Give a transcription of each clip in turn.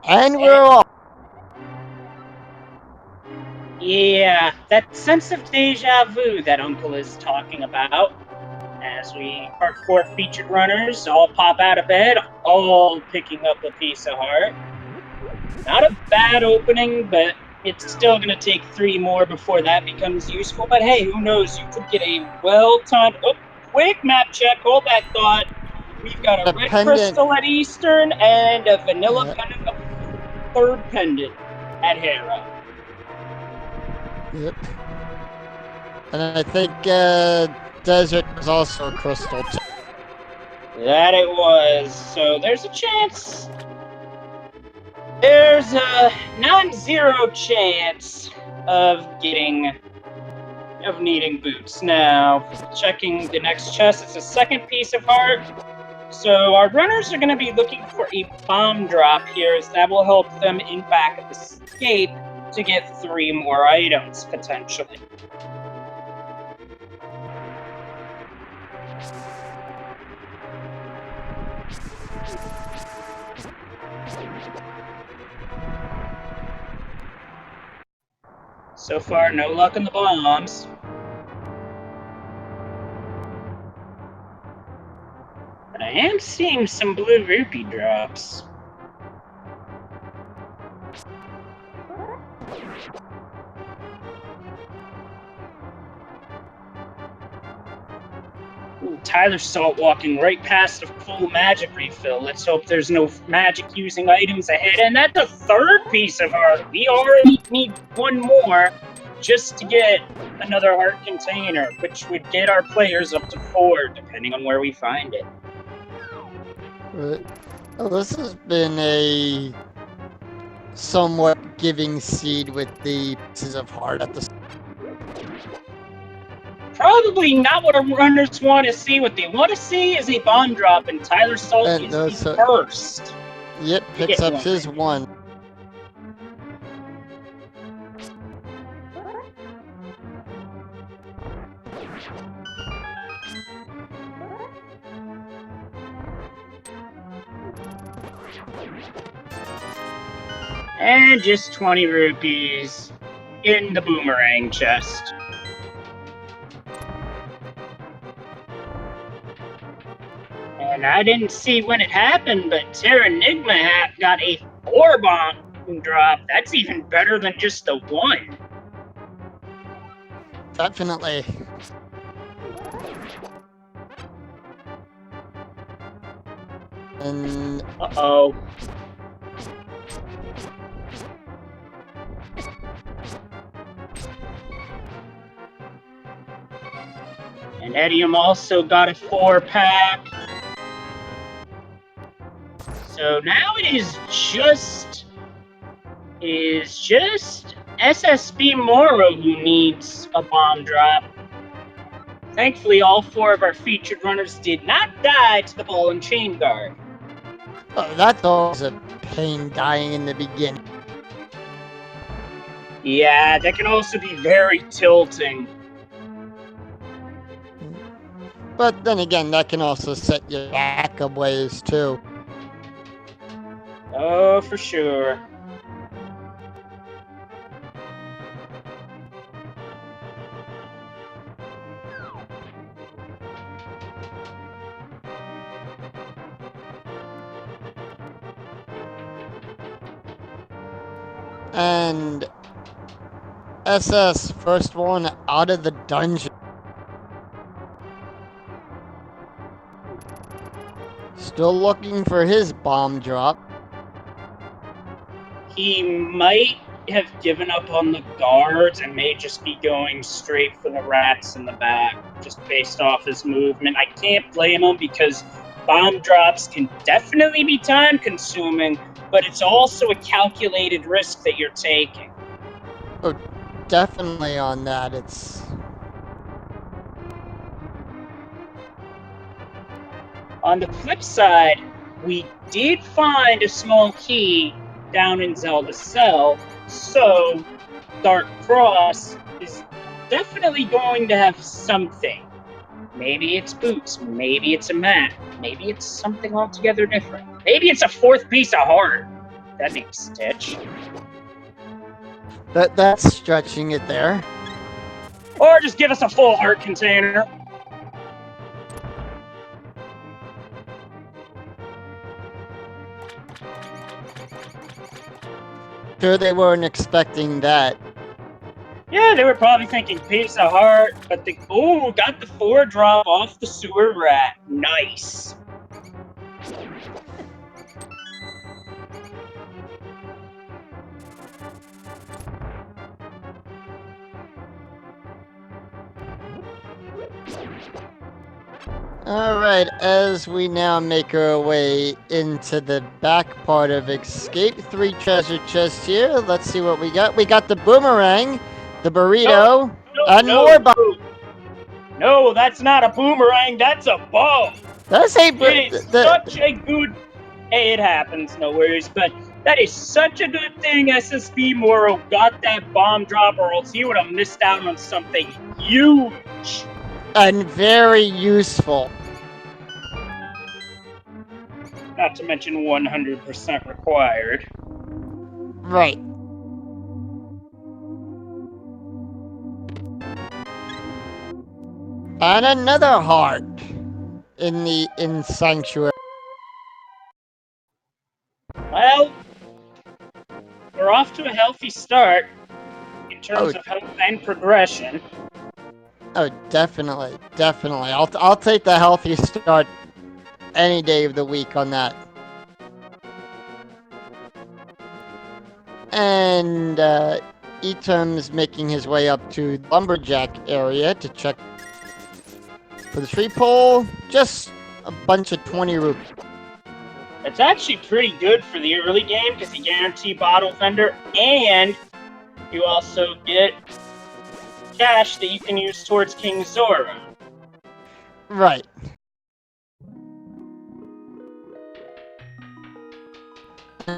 And we're off. Yeah, that sense of deja vu that Uncle is talking about. As our 4 featured runners all pop out of bed, all picking up a piece of heart. Not a bad opening, but it's still going to take 3 more before that becomes useful. But hey, who knows? You could get a well-timed... Oh, quick map check. Hold that thought. We've got a red crystal at Eastern and a vanilla pendant, a 3rd pendant at Hera. Yep. And I think Desert was also a crystal too. That it was. So there's a chance. There's a non-zero chance of needing boots. Now, checking the next chest, it's a 2nd piece of heart. So our runners are going to be looking for a bomb drop here, as that will help them in back of escape to get 3 more items, potentially. So far, no luck on the bombs. But I am seeing some blue rupee drops. Ooh, Tyler Salt walking right past a full magic refill. Let's hope there's no magic using items ahead. And that's a 3rd piece of heart. We already need 1 more just to get another heart container, which would get our players up to 4, depending on where we find it. Right. Well, this has been a somewhat giving seed with the pieces of heart at the... Probably not what our runners want to see. What they want to see is a bomb drop, and Tyler Salt is the first. Yep, picks up his 1. And just 20 rupees in the boomerang chest. And I didn't see when it happened, but Terranigma got a 4 bomb drop. That's even better than just the 1. Definitely. And... Uh-oh. And Edium also got a 4-pack. So now it is just SSB Moro who needs a bomb drop. Thankfully, all 4 of our featured runners did not die to the ball and chain guard. Oh, that's always a pain dying in the beginning. Yeah, that can also be very tilting. But then again, that can also set you back a ways too. Oh, for sure. And SS, first one out of the dungeon. Still looking for his bomb drop. He might have given up on the guards and may just be going straight for the rats in the back, just based off his movement. I can't blame him because bomb drops can definitely be time consuming, but it's also a calculated risk that you're taking. Oh, definitely on that. It's... On the flip side, we did find a small key down in Zelda's cell, so Dark Cross is definitely going to have something. Maybe it's boots, maybe it's a mat, maybe it's something altogether different. Maybe it's a 4th piece of heart. That'd be a stitch. That's stretching it there. Or just give us a full heart container. Sure, they weren't expecting that. Yeah, they were probably thinking piece of heart, but they got the 4-drop off the sewer rat. Nice. Alright, as we now make our way into the back part of Escape, 3 treasure chests here. Let's see what we got. We got the boomerang, the burrito, and more bombs. No, that's not a boomerang, that's a bow. That's a It is such a good... Hey, it happens, no worries, but that is such a good thing SSB Moro got that bomb drop, or else he would have missed out on something huge. and very useful. Not to mention 100% required. Right. And another heart in Sanctuary. Well, we're off to a healthy start in terms of health and progression. Oh, definitely, definitely. I'll take the healthy start any day of the week on that. And Etom's making his way up to the lumberjack area to check for the tree pole. Just a bunch of 20 rupees. It's actually pretty good for the early game because you guarantee bottle fender, and you also get cash that you can use towards King Zora. Right.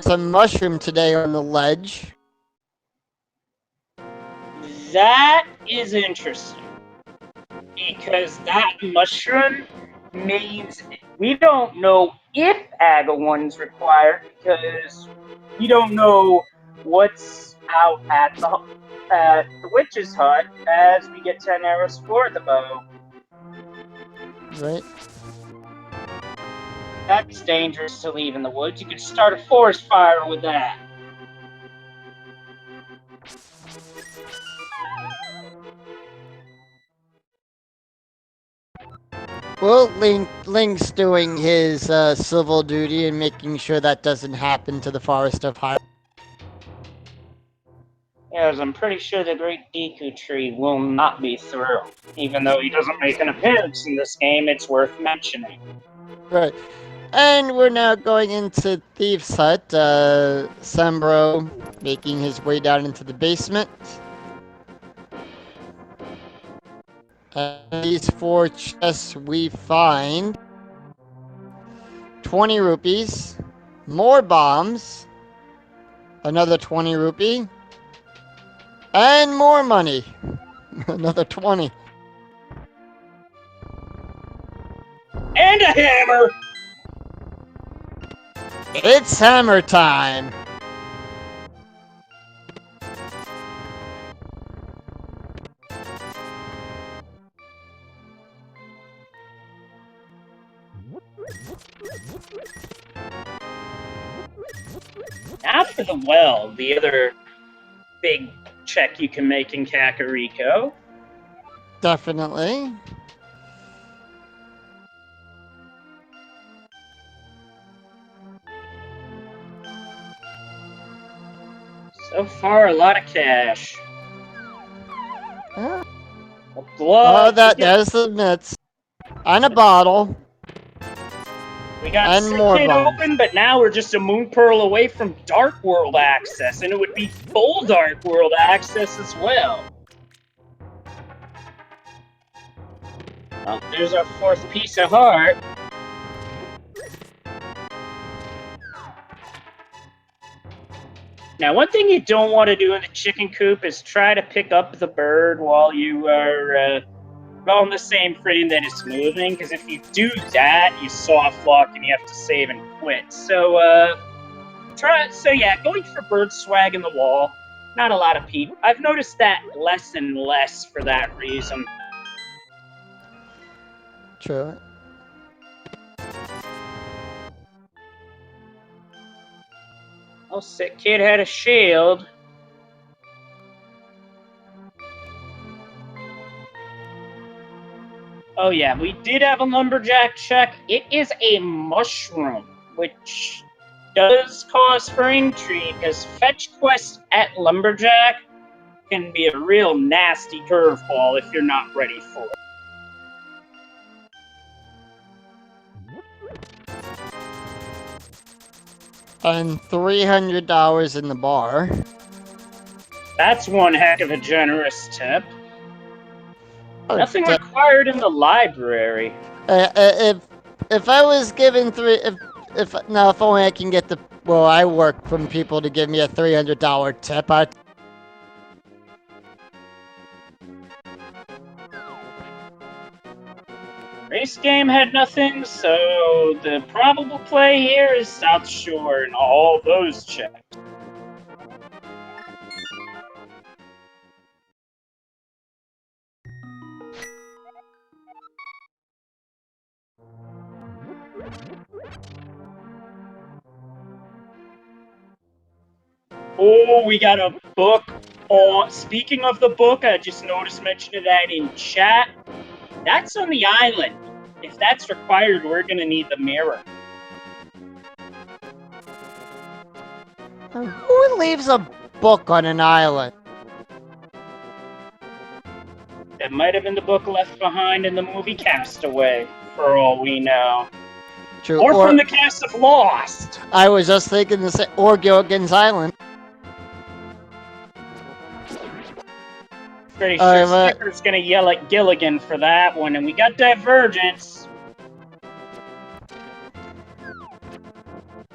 Some mushroom today on the ledge. That is interesting. Because that mushroom means we don't know if AGA 1's required, because we don't know what's out at the witch's hut as we get 10 arrows for the bow. Right. That's dangerous to leave in the woods. You could start a forest fire with that. Well, Link's doing his civil duty and making sure that doesn't happen to the Forest of High. Yes, I'm pretty sure the Great Deku Tree will not be through. Even though he doesn't make an appearance in this game, it's worth mentioning. Right. And we're now going into Thief's Hut. Sembro making his way down into the basement. These 4 chests we find 20 rupees, more bombs, another 20 rupee, and more money, another 20. And a hammer! It's hammer time! Now for the well, the other big check you can make in Kakariko. Definitely. So far, a lot of cash. Oh, there's the mitts. And a bottle. We got and more Kid bombs. open, but now we're just a moon pearl away from Dark World access, and it would be full Dark World access as well. Well, there's our 4th piece of heart. Now, one thing you don't want to do in the chicken coop is try to pick up the bird while you are on the same frame that it's moving, because if you do that, you soft lock and you have to save and quit. So, So yeah, going for bird swag in the wall. Not a lot of people. I've noticed that less and less for that reason. True. Oh, sick kid had a shield. Oh yeah, we did have a lumberjack check. It is a mushroom, which does cause for intrigue, because fetch quests at lumberjack can be a real nasty curveball if you're not ready for it. And $300 in the bar. That's one heck of a generous tip. Oh, Nothing required in the library. If I was given if only I can get I work from people to give me a $300 tip. Race game had nothing, so the probable play here is South Shore and all those checks. Oh, we got a book. Oh, speaking of the book, I just noticed mentioning that in chat. That's on the island. If that's required, we're gonna need the mirror. Who leaves a book on an island? That might have been the book left behind in the movie Castaway, for all we know. True. Or from the cast of Lost. I was just thinking the same. Or Gilligan's Island. Pretty sure Skipper's gonna yell at Gilligan for that one, and we got Divergence.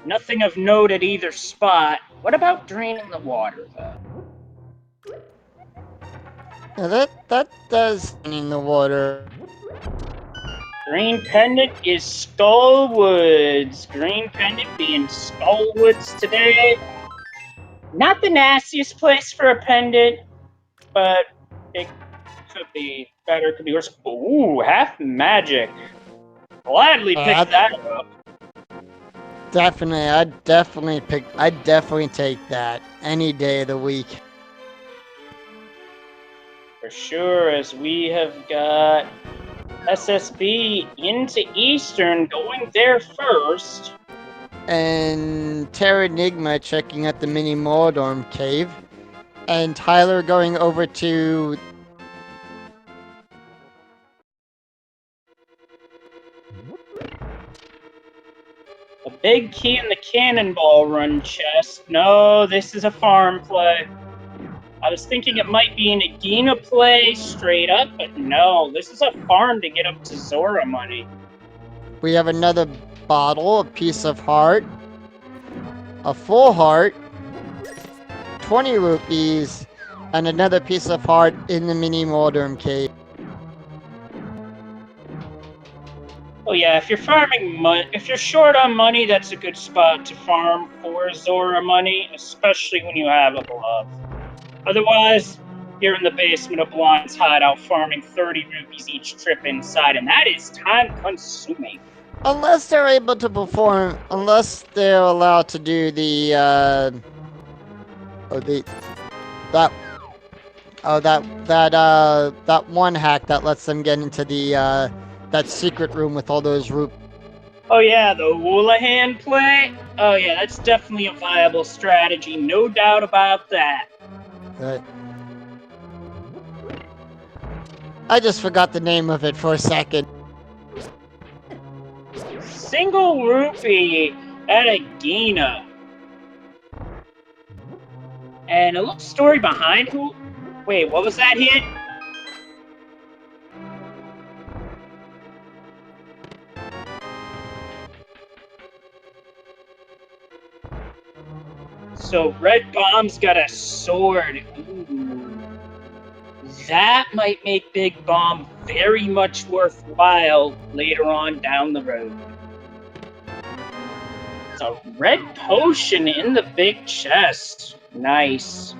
Nothing of note at either spot. What about draining the water, though? Yeah, that does drain the water. Green Pendant is Skullwoods. Green Pendant being Skullwoods today. Not the nastiest place for a pendant, but it could be better, could be worse. Ooh, half magic. Gladly pick that up. Definitely, I'd definitely take that any day of the week. For sure, as we have got SSB into Eastern going there first. And Terranigma checking out the mini Mordorm cave. And Tyler going over to... A big key in the Cannonball Run chest. No, this is a farm play. I was thinking it might be an Agena play straight up, but no, this is a farm to get up to Zora money. We have another bottle, a piece of heart, a full heart, 20 rupees, and another piece of heart in the mini Mordorm cave. Oh yeah, if you're farming if you're short on money, that's a good spot to farm for Zora money, especially when you have a glove. Otherwise, you're in the basement of Blonde's hideout farming 30 rupees each trip inside, and that is time-consuming. Unless they're able to perform, unless they're allowed to do that one hack that lets them get into that secret room with all those rupees. Oh yeah, the Woolahan play? Oh yeah, that's definitely a viable strategy, no doubt about that. I just forgot the name of it for a second. Single rupee at Agena. And a little story behind who... Wait, what was that hit? So Red Bomb's got a sword. Ooh. That might make Big Bomb very much worthwhile later on down the road. It's a Red potion in the big chest. Nice.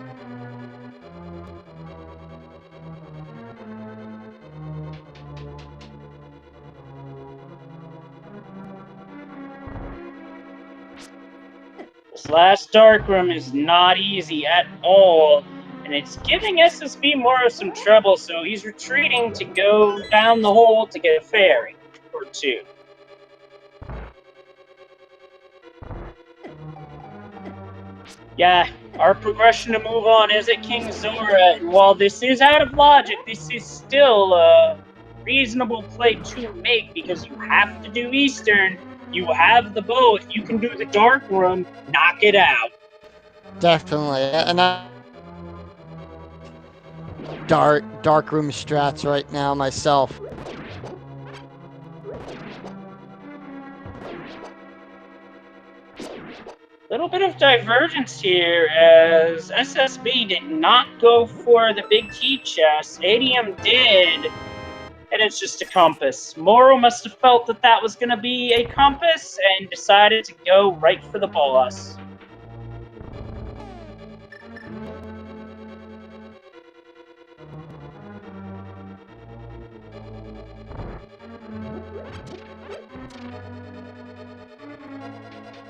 This last dark room is not easy at all, and it's giving SSB Moro some trouble, so he's retreating to go down the hole to get a fairy or two. Yeah, our progression to move on is at King Zora, and while this is out of logic, this is still a reasonable play to make because you have to do Eastern. You have the bow. If you can do the dark room, knock it out. Definitely. And dark room strats right now myself. Little bit of divergence here as SSB did not go for the big key chest. ADM did, and it's just a compass. Moro must have felt that that was going to be a compass and decided to go right for the boss.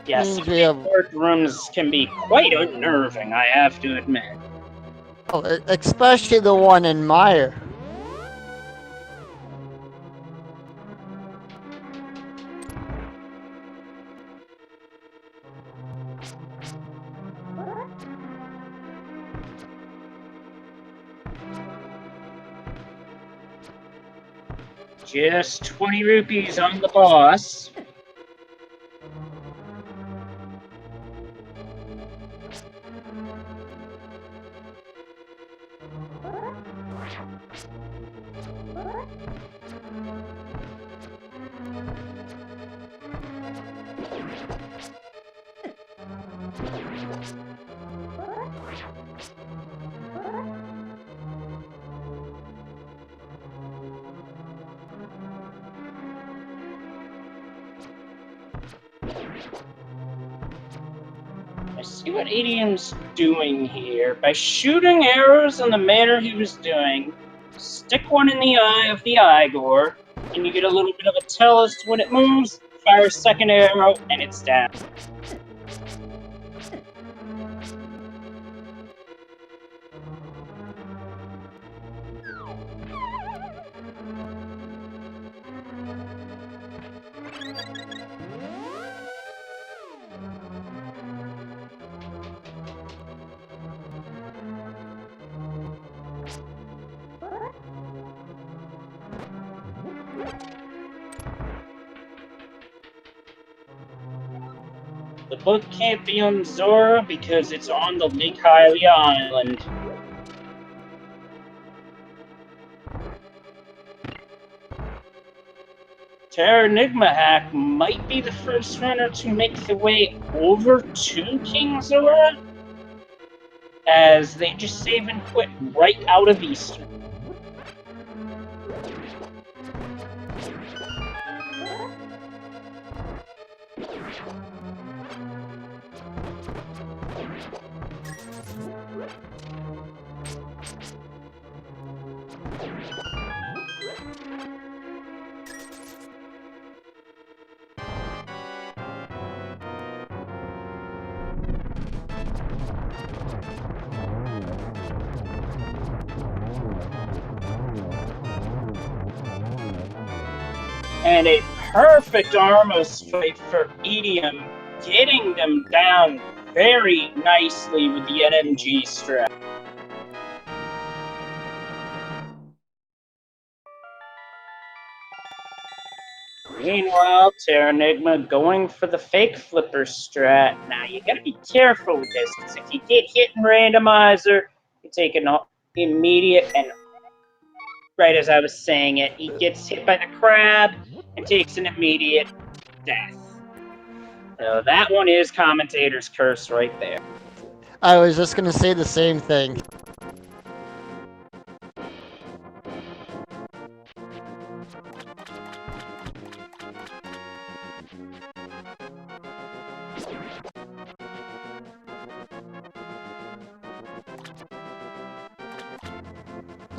Yeah, some of these dark rooms can be quite unnerving, I have to admit. Oh, especially the one in Meyer. Just 20 rupees on the boss. I see what ADM's doing here. By shooting arrows in the manner he was doing, stick one in the eye of the Igor, and you get a little bit of a tell as to when it moves, fire a second arrow, and it's down. The book can't be on Zora because it's on the Lake Hylia Island. Terranigma Hack might be the first runner to make the way over to King Zora, as they just save and quit right out of Eastern. And a perfect Armos fight for EDM, getting them down very nicely with the NMG strat. Meanwhile, Terranigma going for the fake flipper strat. Now, you gotta be careful with this, because if you get hit in randomizer, you take an immediate, and right as I was saying it, he gets hit by the crab and takes an immediate death. So that one is commentator's curse right there. I was just gonna say the same thing.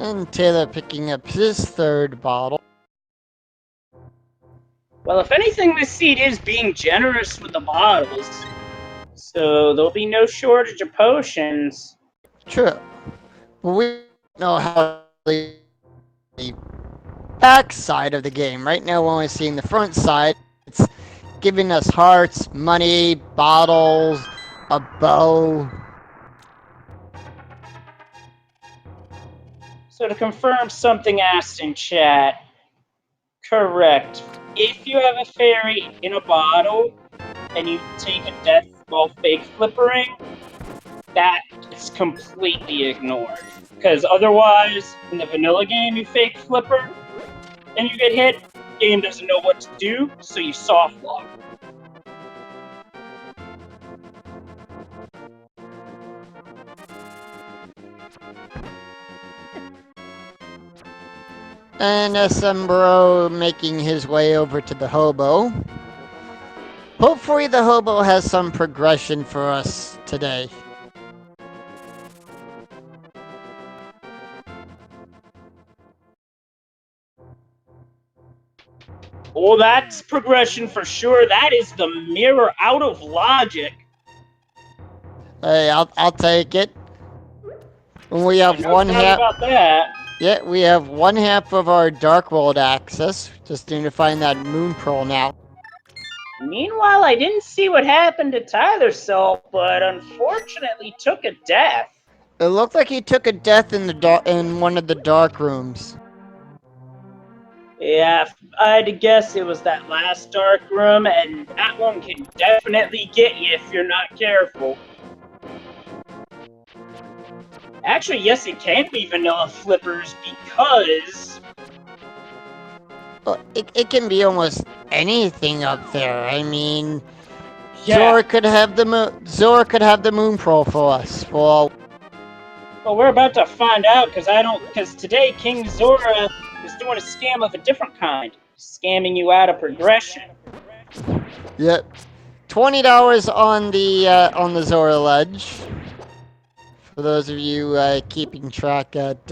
And Taylor picking up his third bottle. Well, if anything, this seed is being generous with the bottles. So there'll be no shortage of potions. True. But we don't know how the back side of the game. Right now, we're only seeing the front side. It's giving us hearts, money, bottles, a bow. So to confirm something asked in chat, correct. If you have a fairy in a bottle and you take a death while fake flippering, that is completely ignored. Because otherwise, in the vanilla game, you fake flipper and you get hit, game doesn't know what to do, so you soft lock. And Esembro making his way over to the hobo. Hopefully the hobo has some progression for us today. Oh, that's progression for sure. That is the mirror out of logic. Hey, I'll take it. We have No one doubt half. about that. Yeah, we have one half of our Dark World access. Just need to find that Moon Pearl now. Meanwhile, I didn't see what happened to Tyler's self, but unfortunately took a death. It looked like he took a death in in one of the dark rooms. Yeah, if I had to guess it was that last dark room, and that one can definitely get you if you're not careful. Actually, yes, it can be vanilla flippers because Well, it can be almost anything up there. I mean, yeah. Zora could have the Moon Pearl for us. Well, We're about to find out because today King Zora is doing a scam of a different kind, scamming you out of progression. yep. $20 on the Zora ledge. For those of you keeping track at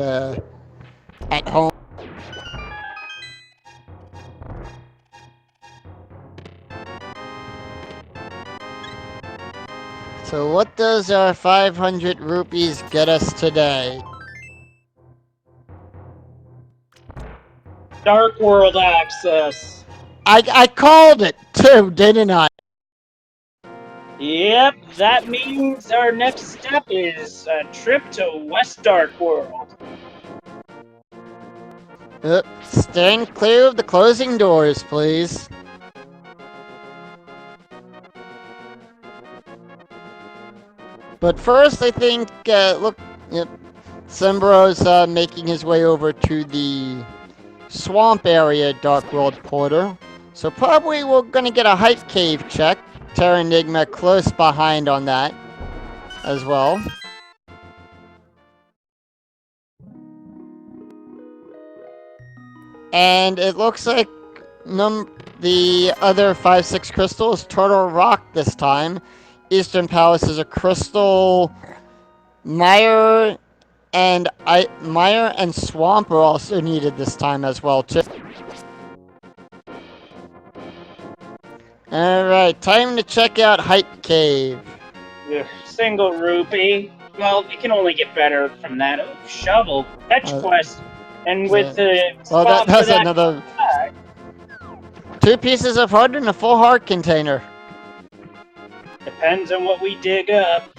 home. So what does our 500 rupees get us today? Dark World access. I called it too, didn't I? Yep, that means our next step is a trip to West Dark World. Stand clear of the closing doors, please. But first, I think, look, yep, Sembro's making his way over to the swamp area Dark World Porter. So probably we're gonna get a hype cave check. Terra Enigma close behind on that as well. And it looks like the other 5-6 crystals, Turtle Rock this time. Eastern Palace is a crystal. Mire and Swamp are also needed this time as well too. Alright, time to check out Hype Cave. Single rupee. Well, it can only get better from that. Oh, shovel. Fetch quest. And with the well, spot that's for that another 2 pieces of heart and a full heart container. Depends on what we dig up.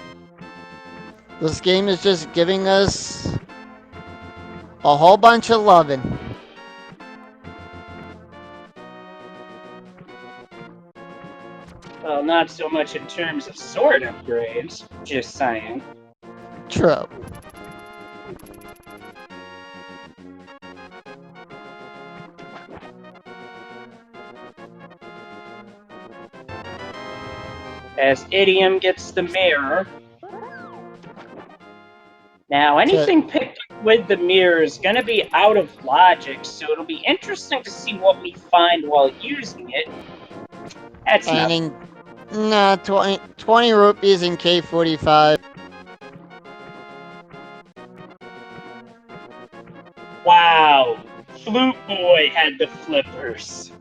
This game is just giving us a whole bunch of loving. Well, not so much in terms of sword upgrades. Just saying. True. As Idiom gets the mirror. Now, anything picked up with the mirror is going to be out of logic, so it'll be interesting to see what we find while using it. That's nothing. Nah, 20 rupees in K45. flute boy had the flippers.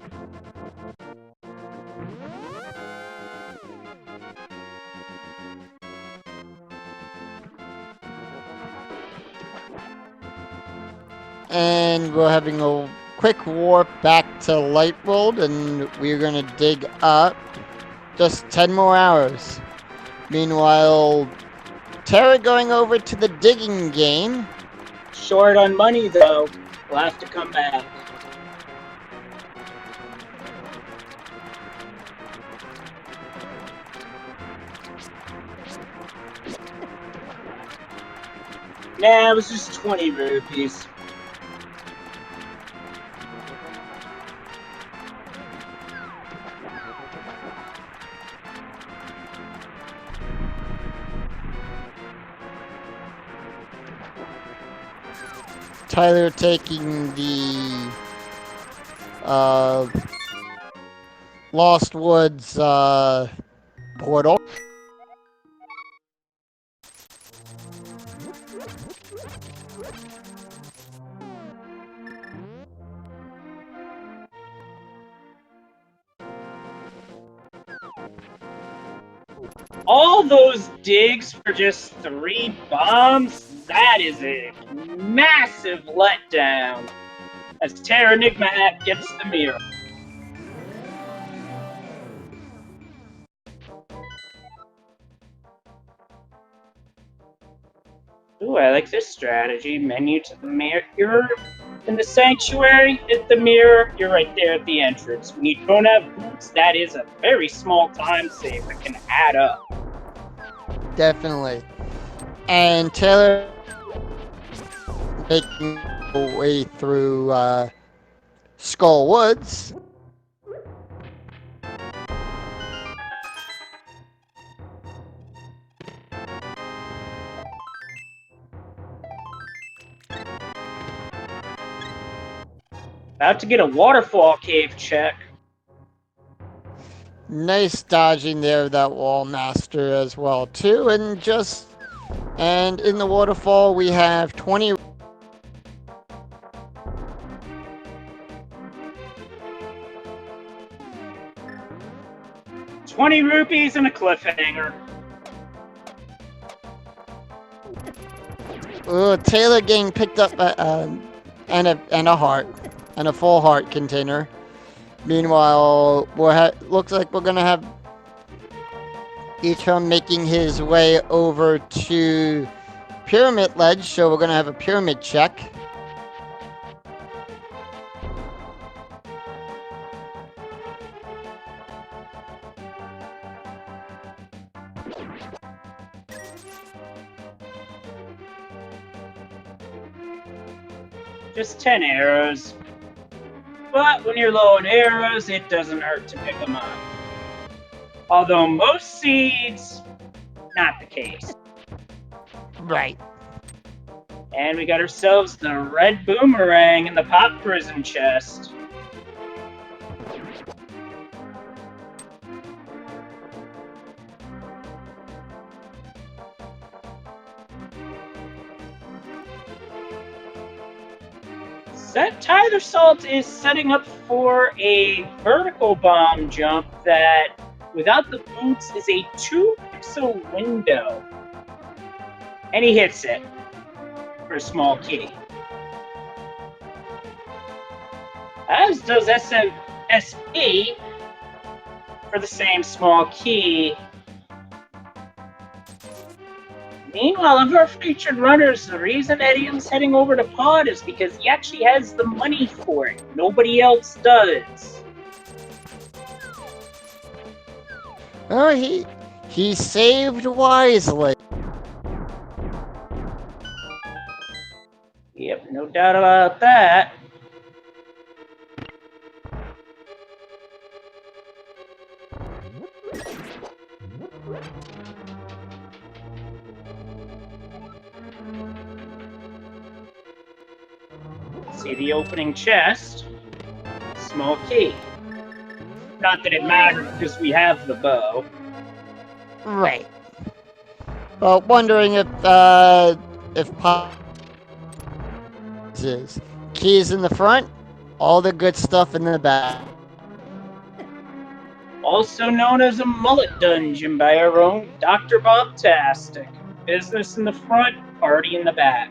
And we're having a quick warp back to Light World, and we're gonna dig up just 10 more hours. Meanwhile, Terra going over to the digging game. Short on money, though. We'll have to come back. Nah, it was just 20 rupees. Tyler taking the Lost Woods portal. All those digs for just 3 bombs? That is a massive letdown. As Terra Enigma Hat gets the mirror. Ooh, I like this strategy. Menu to the mirror. You're in the sanctuary, hit the mirror, you're right there at the entrance. When you don't have boots, that is a very small time save that can add up. Definitely. And Taylor making her way through Skull Woods. About to get a waterfall cave check. Nice dodging there of that wall master as well too. And in the waterfall we have 20 rupees and a cliffhanger. Taylor getting picked up and a heart and a full heart container. Meanwhile, looks like we're gonna have Etron making his way over to Pyramid Ledge, so we're gonna have a pyramid check. Just 10 arrows. But when you're low on arrows, it doesn't hurt to pick them up. Although most seeds, not the case. Right. And we got ourselves the red boomerang in the pop prison chest. Tyler Salt is setting up for a vertical bomb jump that, without the boots, is a 2-pixel window. And he hits it for a small key. As does SMP for the same small key. Meanwhile, of our featured runners, the reason Eddie's heading over to Pod is because he actually has the money for it. Nobody else does. Oh, he saved wisely. Yep, no doubt about that. See the opening chest. Small key. Not that it matters because we have the bow. Right. Well, wondering if Pod is keys in the front, All the good stuff in the back. Also known as a mullet dungeon by our own Dr. Bobtastic. Business in the front, party in the back.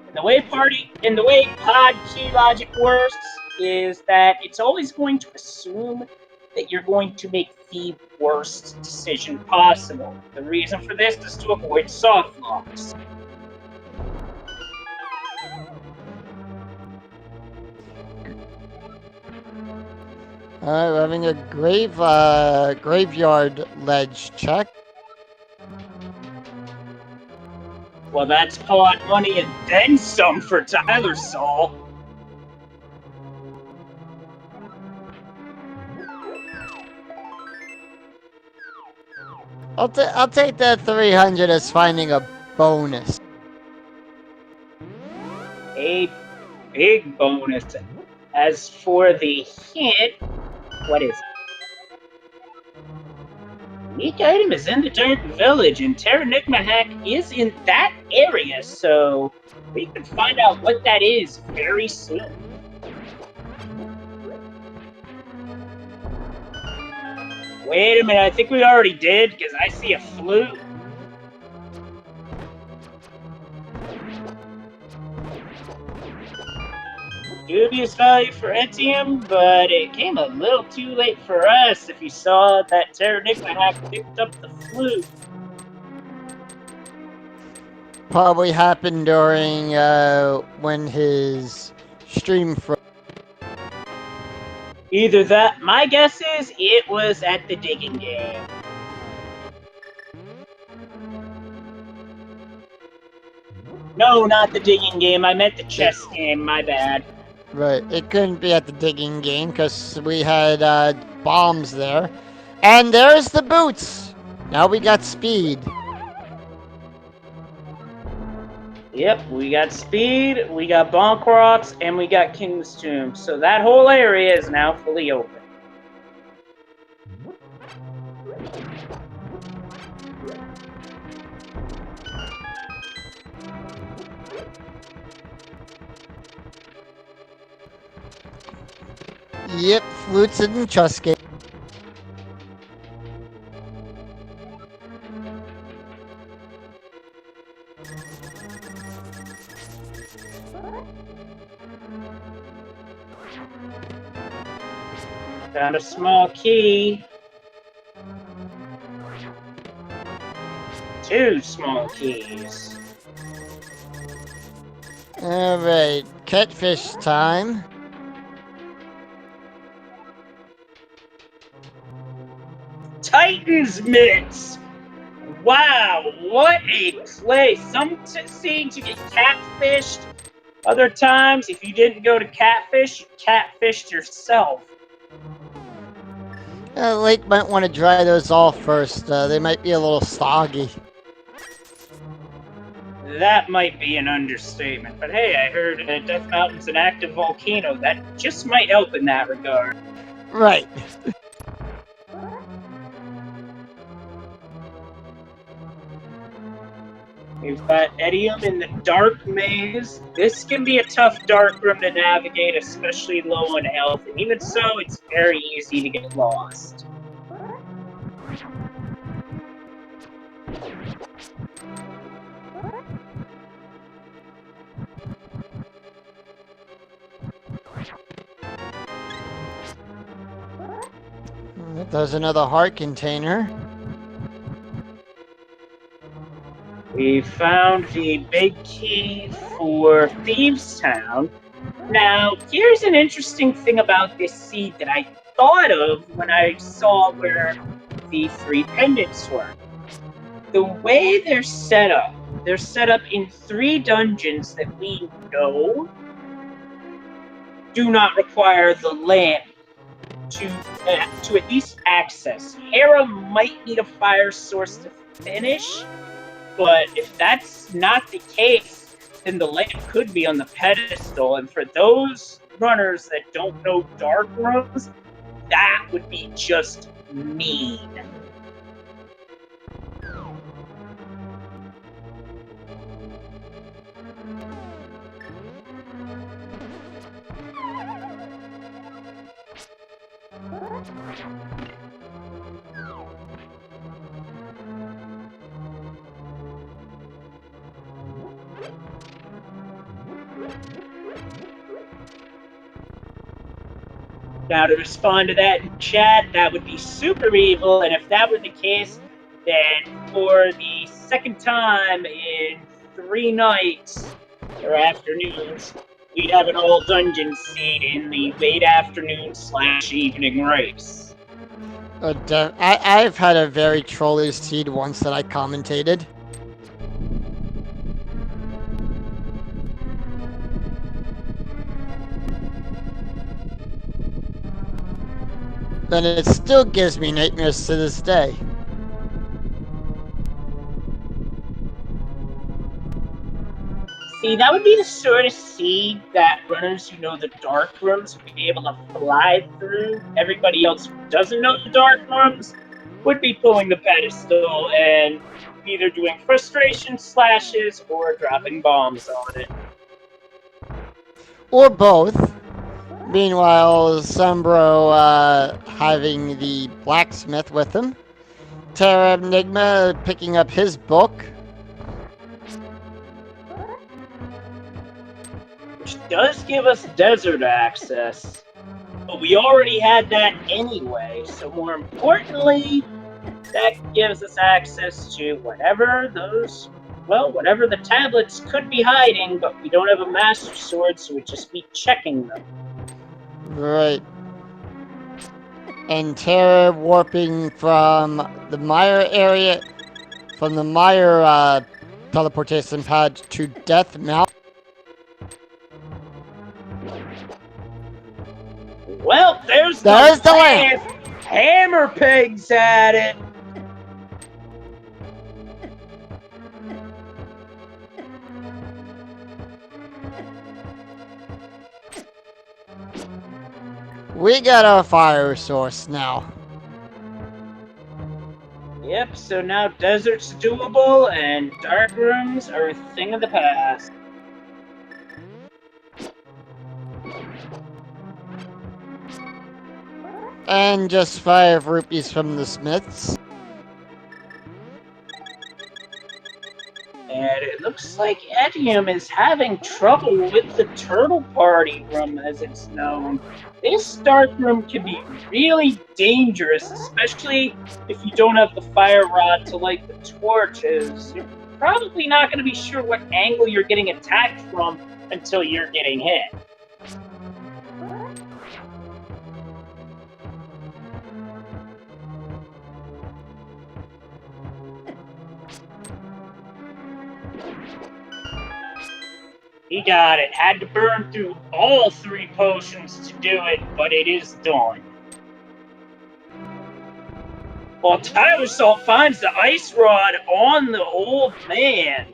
And the way pod key logic works is that it's always going to assume that you're going to make the worst decision possible. The reason for this is to avoid soft locks. Alright, we're having a graveyard ledge check. Well, that's pod money and then some for Tyler Saul. I'll take that 300 as finding a bonus. A big bonus. As for the hint, what is it? Unique item is in the Dark Village, and Terranigmahak is in that area, so we can find out what that is very soon. Wait a minute, I think we already did, because I see a flute. Dubious value for Etium, but it came a little too late for us if you saw that Terranigmahak picked up the flute. Probably happened during when his stream froze. Either that, my guess is it was at the digging game. No, not the digging game. I meant the chess game. My bad. Right, it couldn't be at the digging game because we had bombs there. And there's the boots! Now we got speed. Yep, we got speed, we got bonk rocks, and we got King's Tomb. So that whole area is now fully open. Yep, flutes and Chusky. Found a small key. 2 small keys. Alright, catfish time. Titan's Mitts! Wow, what a play! Some seem to get catfished. Other times, if you didn't go to catfish, you catfished yourself. Lake might want to dry those off first. They might be a little soggy. That might be an understatement, but hey, I heard Death Mountain's an active volcano. That just might help in that regard. Right. We've got Edium in the Dark Maze. This can be a tough dark room to navigate, especially low on health, and even so, it's very easy to get lost. There's another heart container. We found the big key for Thieves Town. Now, here's an interesting thing about this seed that I thought of when I saw where the 3 pendants were. The way they're set up in 3 dungeons that we know do not require the lamp to at least access. Hera might need a fire source to finish, but if that's not the case, then the lamp could be on the pedestal, and for those runners that don't know dark rooms, that would be just mean. Now, to respond to that in chat, that would be super evil, and if that were the case, then for the second time in 3 nights, or afternoons, we'd have an all dungeon seed in the late afternoon / evening race. I've had a very trolly seed once that I commentated. And it still gives me nightmares to this day. See, that would be the sort of seed that runners who know the dark rooms would be able to fly through. Everybody else who doesn't know the dark rooms would be pulling the pedestal and either doing frustration slashes or dropping bombs on it. Or both. Meanwhile, Sombro having the blacksmith with him. Terra Enigma picking up his book. Which does give us desert access. But we already had that anyway, so more importantly, that gives us access to whatever the tablets could be hiding, but we don't have a Master Sword, so we'd just be checking them. Right. And Terra warping from the Mire area, from the Mire teleportation pad to Death Mountain. Well, there's the lamp! Hammer Pigs at it! We got our fire source now. Yep, so now desert's doable and dark rooms are a thing of the past. And just 5 rupees from the smiths. And it looks like Etium is having trouble with the Turtle Party room, as it's known. This dark room can be really dangerous, especially if you don't have the fire rod to light the torches. You're probably not going to be sure what angle you're getting attacked from until you're getting hit. He got it. Had to burn through all 3 potions to do it, but it is done. While Tyler Salt finds the ice rod on the old man.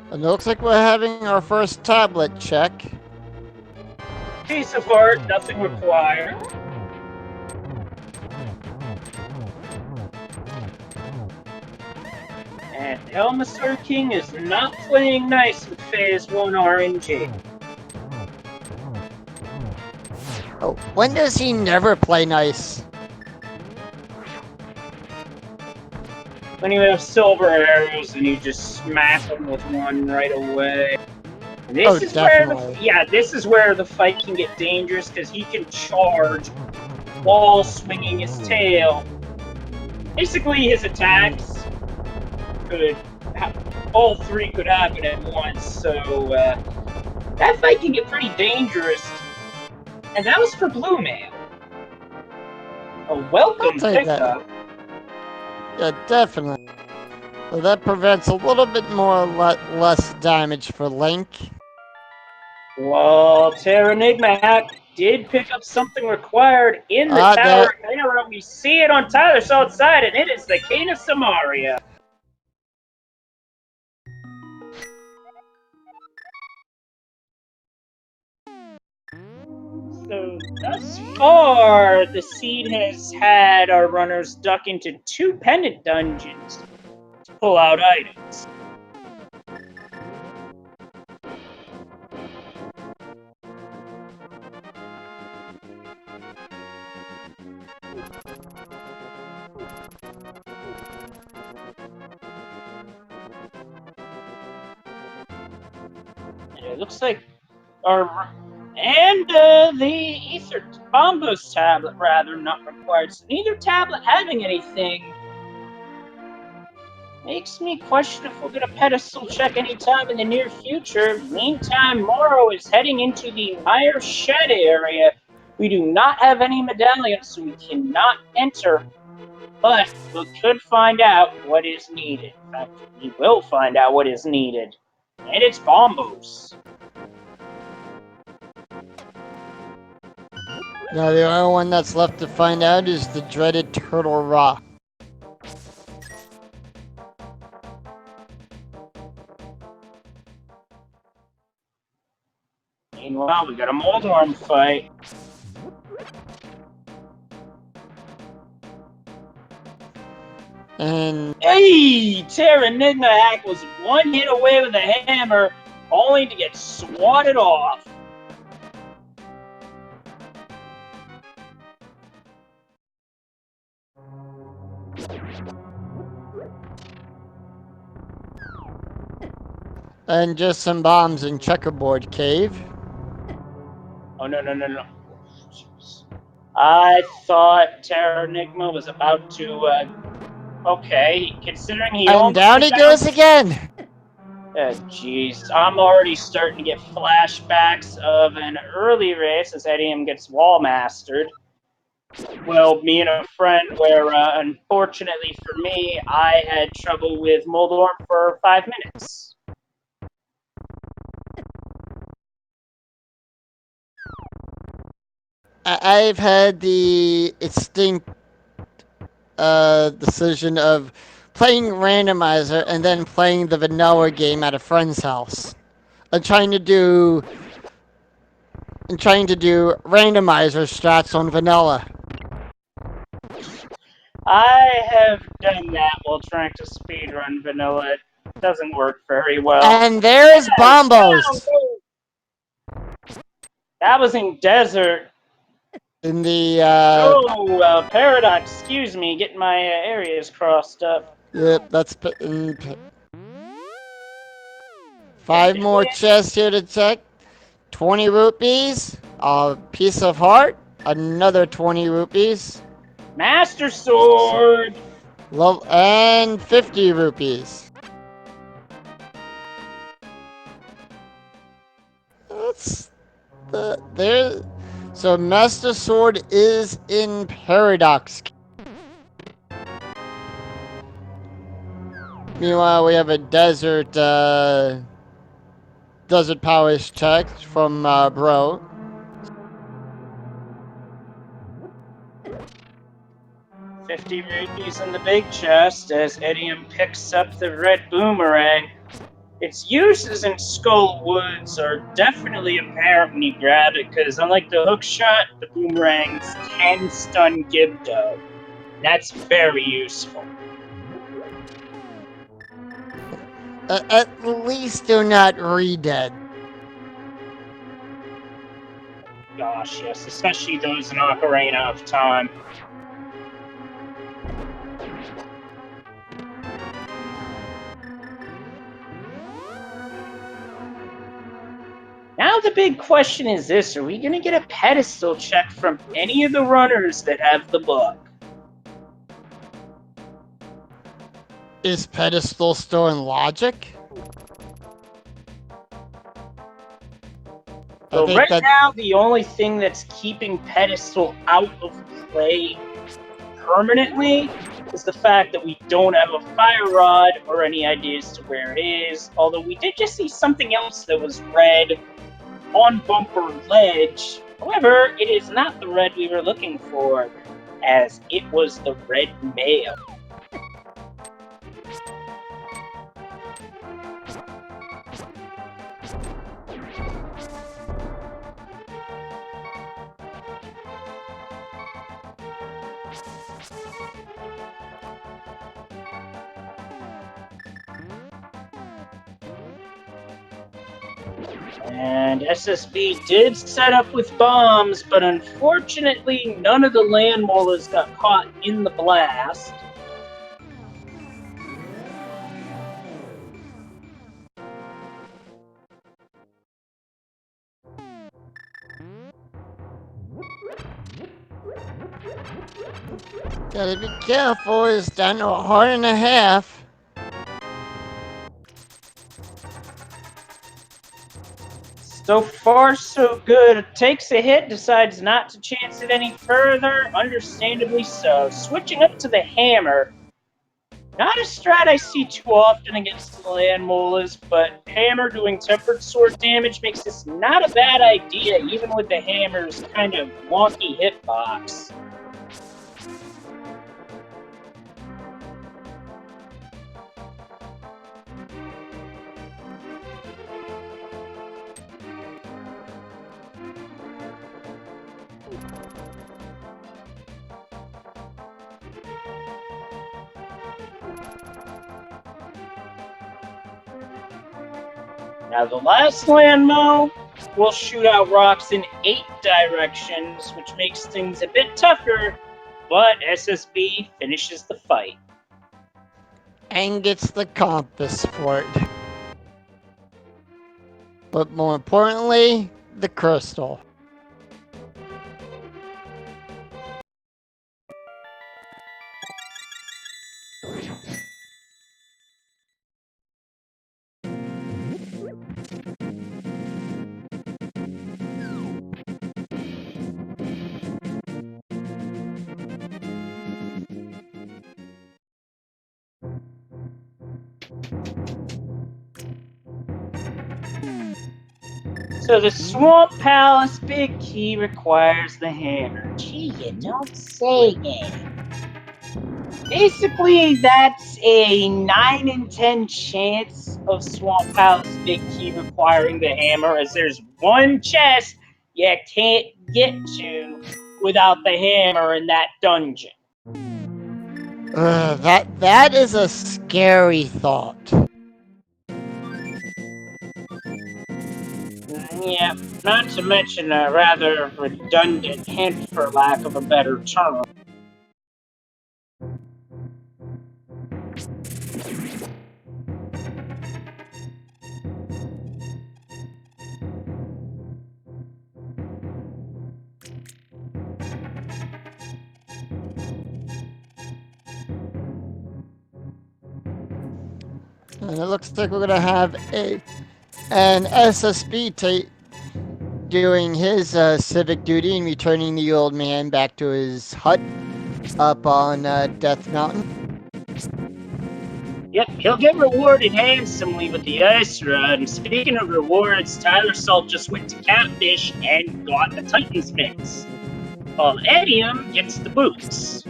And it looks like we're having our first tablet check. Piece of art, nothing required. And Elmaster King is not playing nice with Phase 1 RNG. Oh, when does he never play nice? When you have silver arrows and you just smack them with one right away. And this is definitely. this is where the fight can get dangerous because he can charge while swinging his tail. Basically, his attacks all 3 could happen at once, so that fight can get pretty dangerous. And that was for Blue Mail. A welcome pickup. Yeah, definitely. So that prevents a little bit more less damage for Link. Well, Terra Enigma did pick up something required in the Tower of Terror. We see it on Tyler's outside, and it is the Cane of Samaria. So, thus far, the seed has had our runners duck into 2 pendant dungeons to pull out items. looks like our and the ether bombos tablet rather not required. So neither tablet having anything makes me question if we'll get a pedestal check anytime in the near future. Meantime, Morrow is heading into the Meyer Shed area. We do not have any medallions, so we cannot enter. But we could find out what is needed. In fact, we will find out what is needed. And it's bombos. Now the only one that's left to find out is the dreaded Turtle Rock. Meanwhile, we got a Moldorm fight. And Hey! Terranigma Hack was one hit away with a hammer, only to get swatted off. just some bombs in Checkerboard Cave. Oh, no. I thought Terranigma was about to, okay, considering he And only down he found... goes again! Jeez, I'm already starting to get flashbacks of an early race as Edium gets wall mastered. Well, me and a friend where, unfortunately for me, I had trouble with Moldorm for 5 minutes. I've had the distinct decision of playing Randomizer and then playing the vanilla game at a friend's house. I'm trying to do randomizer strats on vanilla. I have done that while trying to speedrun vanilla. It doesn't work very well. And there's Bombos! That was in desert. In the, Paradox, excuse me, getting my areas crossed up. Yep, that's... 5 more chests here to check. 20 rupees. A piece of heart. Another 20 rupees. Master Sword! And 50 rupees. That's... there... So Master Sword is in Paradox. Meanwhile, we have a desert powers check from Bro. $50 rupees in the big chest as Edium picks up the red boomerang. Its uses in Skull Woods are definitely apparent when you grab it, because unlike the hook shot, the boomerangs can stun Gibdo. That's very useful. At least they're not re-dead. Gosh, yes, especially those in Ocarina of Time. Now the big question is this: are we going to get a pedestal check from any of the runners that have the book? Is pedestal still in logic? So right now, the only thing that's keeping pedestal out of play permanently is the fact that we don't have a fire rod or any ideas to where it is. Although we did just see something else that was red on Bumper Ledge. However, it is not the red we were looking for, as it was the red mail. And SSB did set up with bombs, but unfortunately none of the land molars got caught in the blast. Gotta be careful, it's down to a heart and a half. So far, so good. Takes a hit, decides not to chance it any further, understandably so. Switching up to the hammer. Not a strat I see too often against the land molars, but hammer doing tempered sword damage makes this not a bad idea, even with the hammer's kind of wonky hitbox. Now the last landmo will shoot out rocks in 8 directions, which makes things a bit tougher, but SSB finishes the fight. And gets the compass for it. But more importantly, the crystal. So the Swamp Palace big key requires the hammer. Gee, you don't say, game. Basically, that's a 9 in 10 chance of Swamp Palace big key requiring the hammer, as there's one chest you can't get to without the hammer in that dungeon. That is a scary thought. Yeah, not to mention a rather redundant hint, for lack of a better term. And it looks like we're gonna have an SSB doing his civic duty and returning the old man back to his hut up on Death Mountain. Yep, he'll get rewarded handsomely with the ice rod. And speaking of rewards, Tyler Salt just went to Catfish and got the Titans mix, while Edium gets the boots.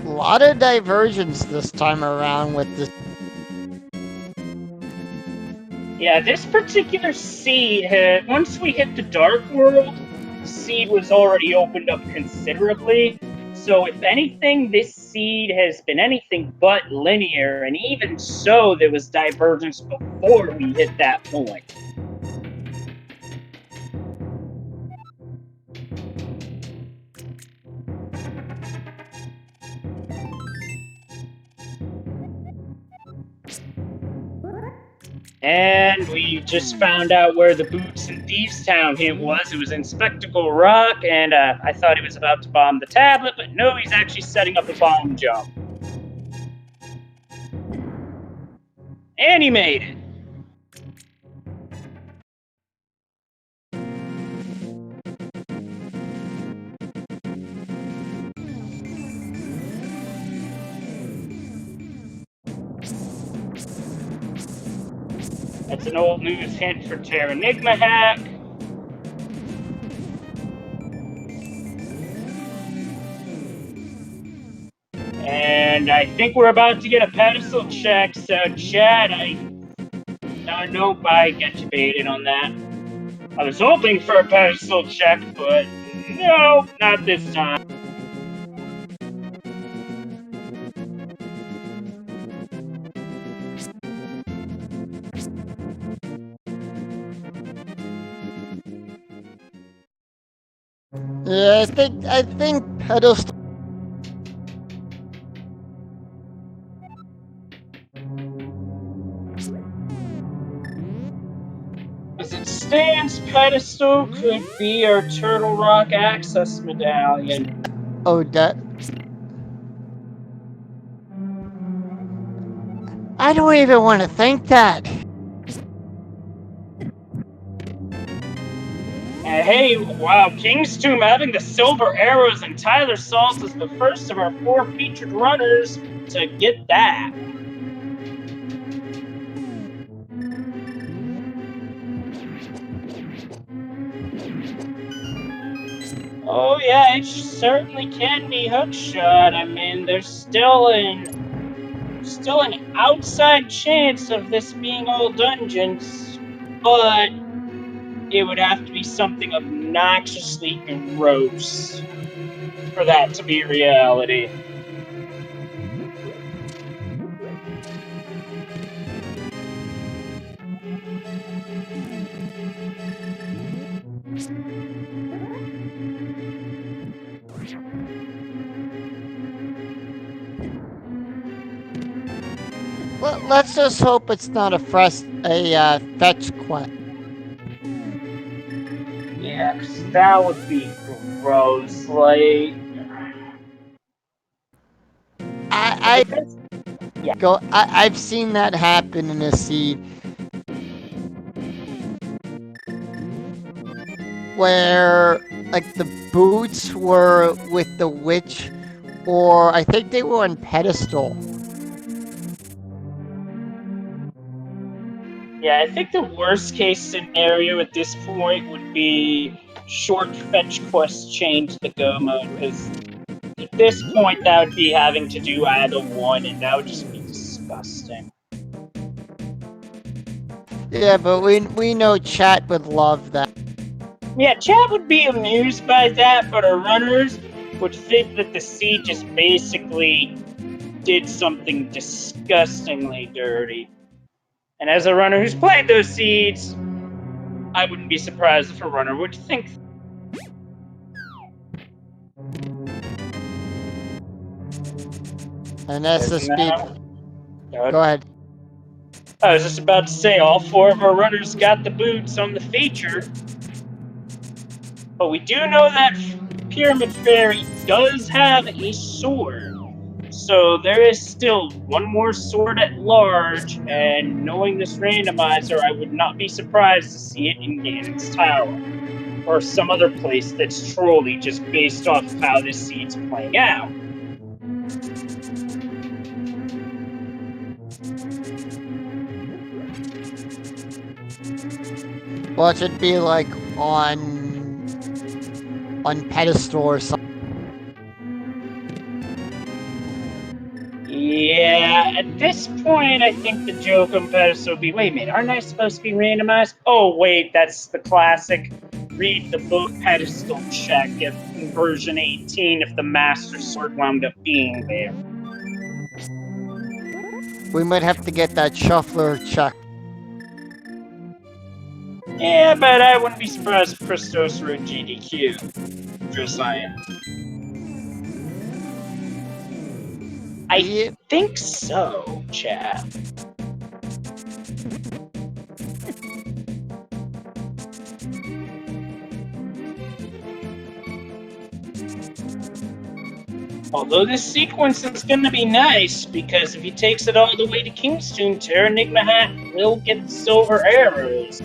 A lot of diversions this time around with this. Yeah, this particular seed, once we hit the Dark World, seed was already opened up considerably. So if anything, this seed has been anything but linear, and even so, there was divergence before we hit that point. And we just found out where the Boots in Thieves Town hint was. It was in Spectacle Rock, and I thought he was about to bomb the tablet, but no, he's actually setting up a bomb jump. And he made it. That's an old news hint for Terranigma hack. And I think we're about to get a pedestal check, so Chad, nope, I get you baited on that. I was hoping for a pedestal check, but no, not this time. Yeah, I think pedestal. As it stands, pedestal could be our Turtle Rock access medallion. Oh, that. I don't even want to think that. And hey, wow, King's Tomb having the silver arrows, and Tyler Salts is the first of our 4 featured runners to get that. Oh yeah, it certainly can be hookshot. I mean, there's still an outside chance of this being all dungeons, but it would have to be something obnoxiously gross for that to be reality. Well, let's just hope it's not a fetch quest. Yeah, 'cause that would be gross. Like, I because, yeah, I've seen that happen in a seed where like the boots were with the witch, or I think they were on pedestal. yeah, I think the worst case scenario at this point would be short fetch quest change the go mode, because at this point that would be having to do either one, and that would just be disgusting. Yeah, but we know chat would love that. Yeah, chat would be amused by that, but our runners would think that the seed just basically did something disgustingly dirty. And as a runner who's played those seeds, I wouldn't be surprised if a runner would think. An SSB. Now, Go ahead. I was just about to say, all 4 of our runners got the boots on the feature. But we do know that Pyramid Fairy does have a sword. So there is still one more sword at large, and knowing this randomizer, I would not be surprised to see it in Ganon's Tower. Or some other place that's truly just based off of how this seed's playing out. Well, it should be like on pedestal or something. Yeah, at this point, I think the joke on pedestal would be, wait a minute, aren't I supposed to be randomized? Oh, wait, that's the classic read the book pedestal check if in version 18 if the Master Sword wound up being there. We might have to get that shuffler check. Yeah, but I wouldn't be surprised if Christos wrote GDQ. Just saying. I think so, chat. Although this sequence is going to be nice, because if he takes it all the way to King's Tomb, Terranigma Hat will get the silver arrows.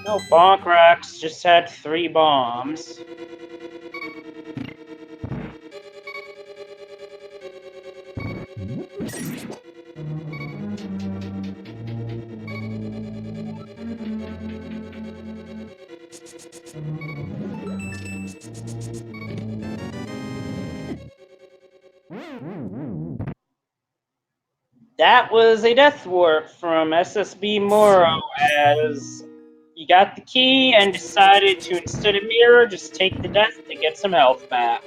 No, Bonk Rocks just had 3 bombs. That was a death warp from SSB Moro, as you got the key and decided to, instead of mirror, just take the death to get some health back.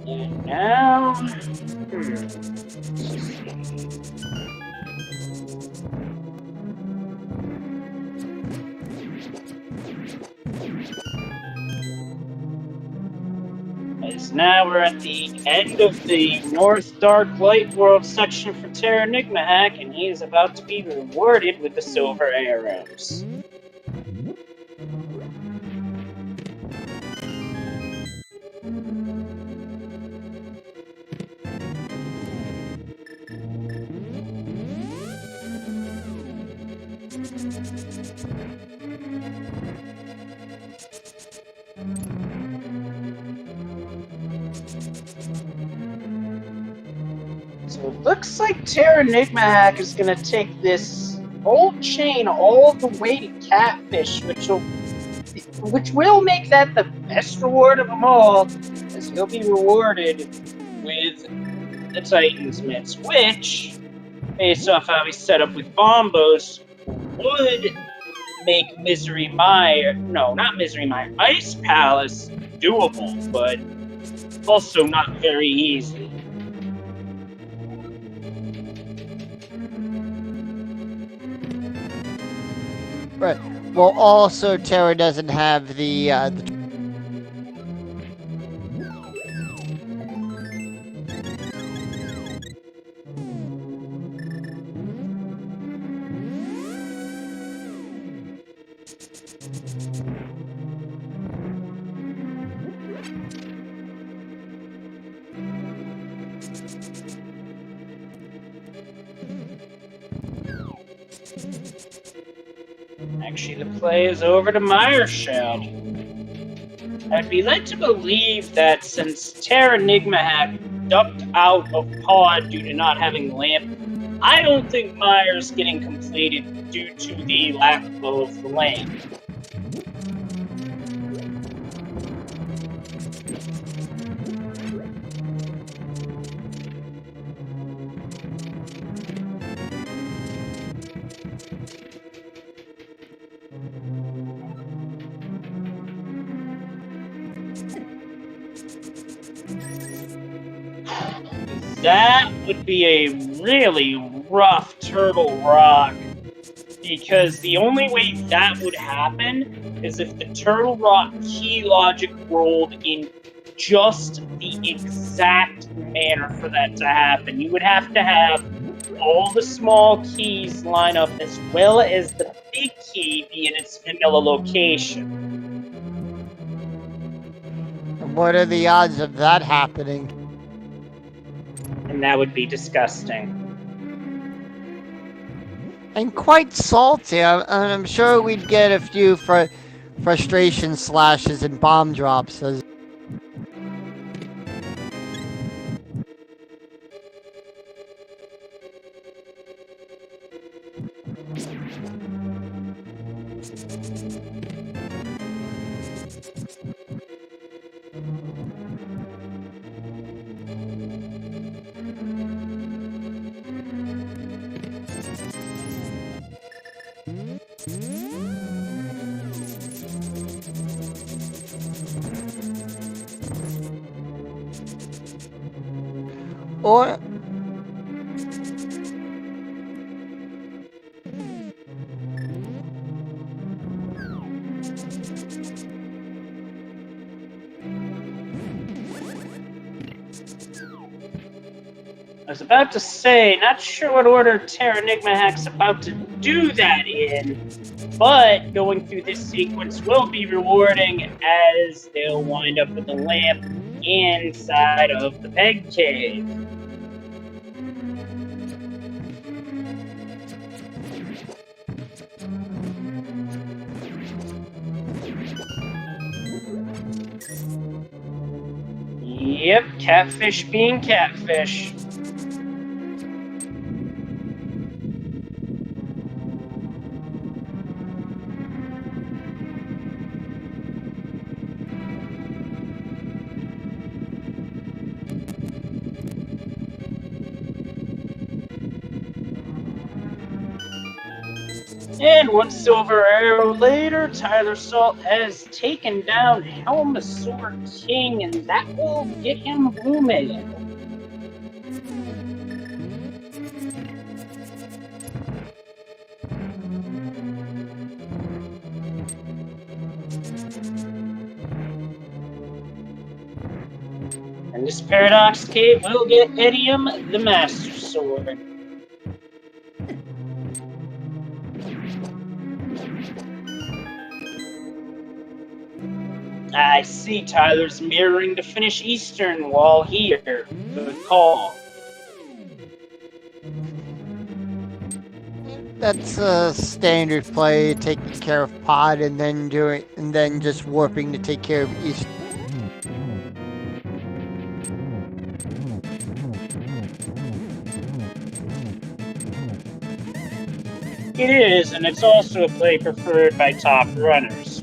And now... As now we're at the end of the North Dark Light World section for Terra Enigma Hack, and he is about to be rewarded with the silver arrows. So it looks like Terra Enigma Hack is going to take this whole chain all the way to Catfish, which will make that the best reward of them all, as he'll be rewarded with the Titan's Mitts, which, based off how he's set up with Bombos, would make Ice Palace doable, but also not very easy. Right. Well, also Terra doesn't have the Actually, the play is over to Meyersheld. I'd be led to believe that since Terra Enigma had ducked out of pod due to not having lamp, I don't think Meyer's getting completed due to the lack of the lamp. That would be a really rough Turtle Rock, because the only way that would happen is if the Turtle Rock key logic rolled in just the exact manner for that to happen. You would have to have all the small keys line up as well as the big key be in its vanilla location. What are the odds of that happening? And that would be disgusting. And quite salty. I'm sure we'd get a few frustration slashes and bomb drops. Or I was about to say, not sure what order Terra Enigma Hack's about to do that in, but going through this sequence will be rewarding as they'll wind up with the lamp inside of the peg cave. Yep, catfish being catfish. And one silver arrow later, Tyler Salt has taken down Helmasaur King, and that will get him Bloom Ale. And this Paradox Cave will get Edium the Master Sword. I see Tyler's mirroring to finish Eastern while here. Good call. That's a standard play, taking care of Pod and then just warping to take care of East. It is, and it's also a play preferred by top runners.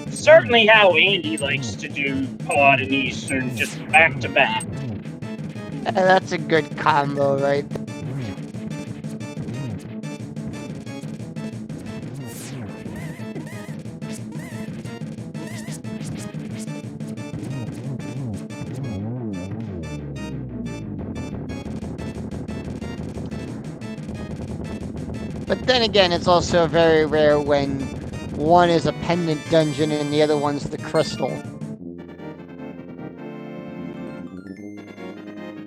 Certainly how Andy likes to do Pod and Eastern, just back to back. That's a good combo, right? But then again, it's also very rare when one is a pendant dungeon and the other one's the crystal.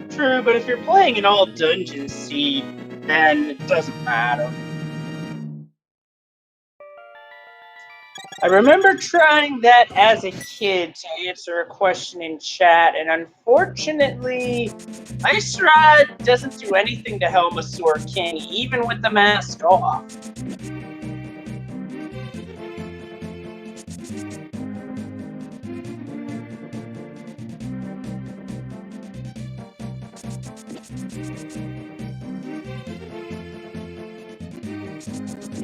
True, but if you're playing an all dungeon seed, then it doesn't matter. I remember trying that as a kid to answer a question in chat, and unfortunately, Ice Rod doesn't do anything to Helmasaur King, even with the mask off.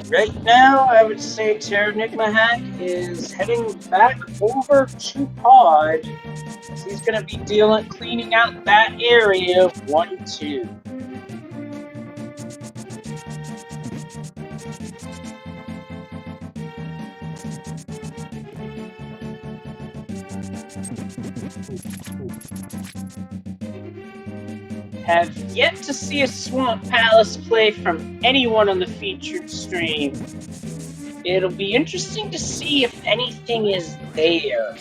Right now, I would say Terranigma is heading back over to Pod. He's going to be cleaning out that area 1-2. Have yet to see a Swamp Palace play from anyone on the featured stream. It'll be interesting to see if anything is there.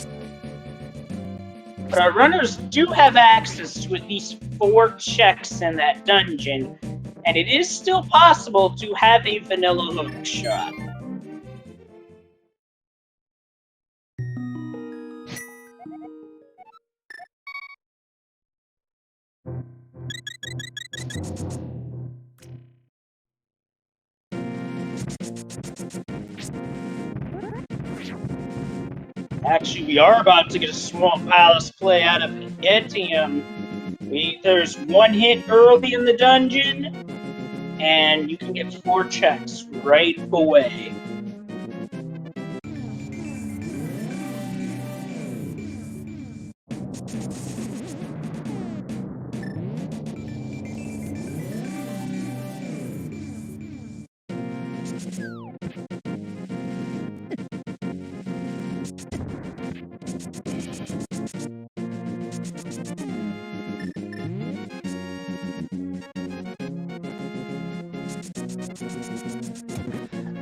But our runners do have access to at least 4 checks in that dungeon, and it is still possible to have a vanilla hook shot. Actually, we are about to get a Swamp Palace play out of Etium. There's 1 hit early in the dungeon, and you can get 4 checks right away.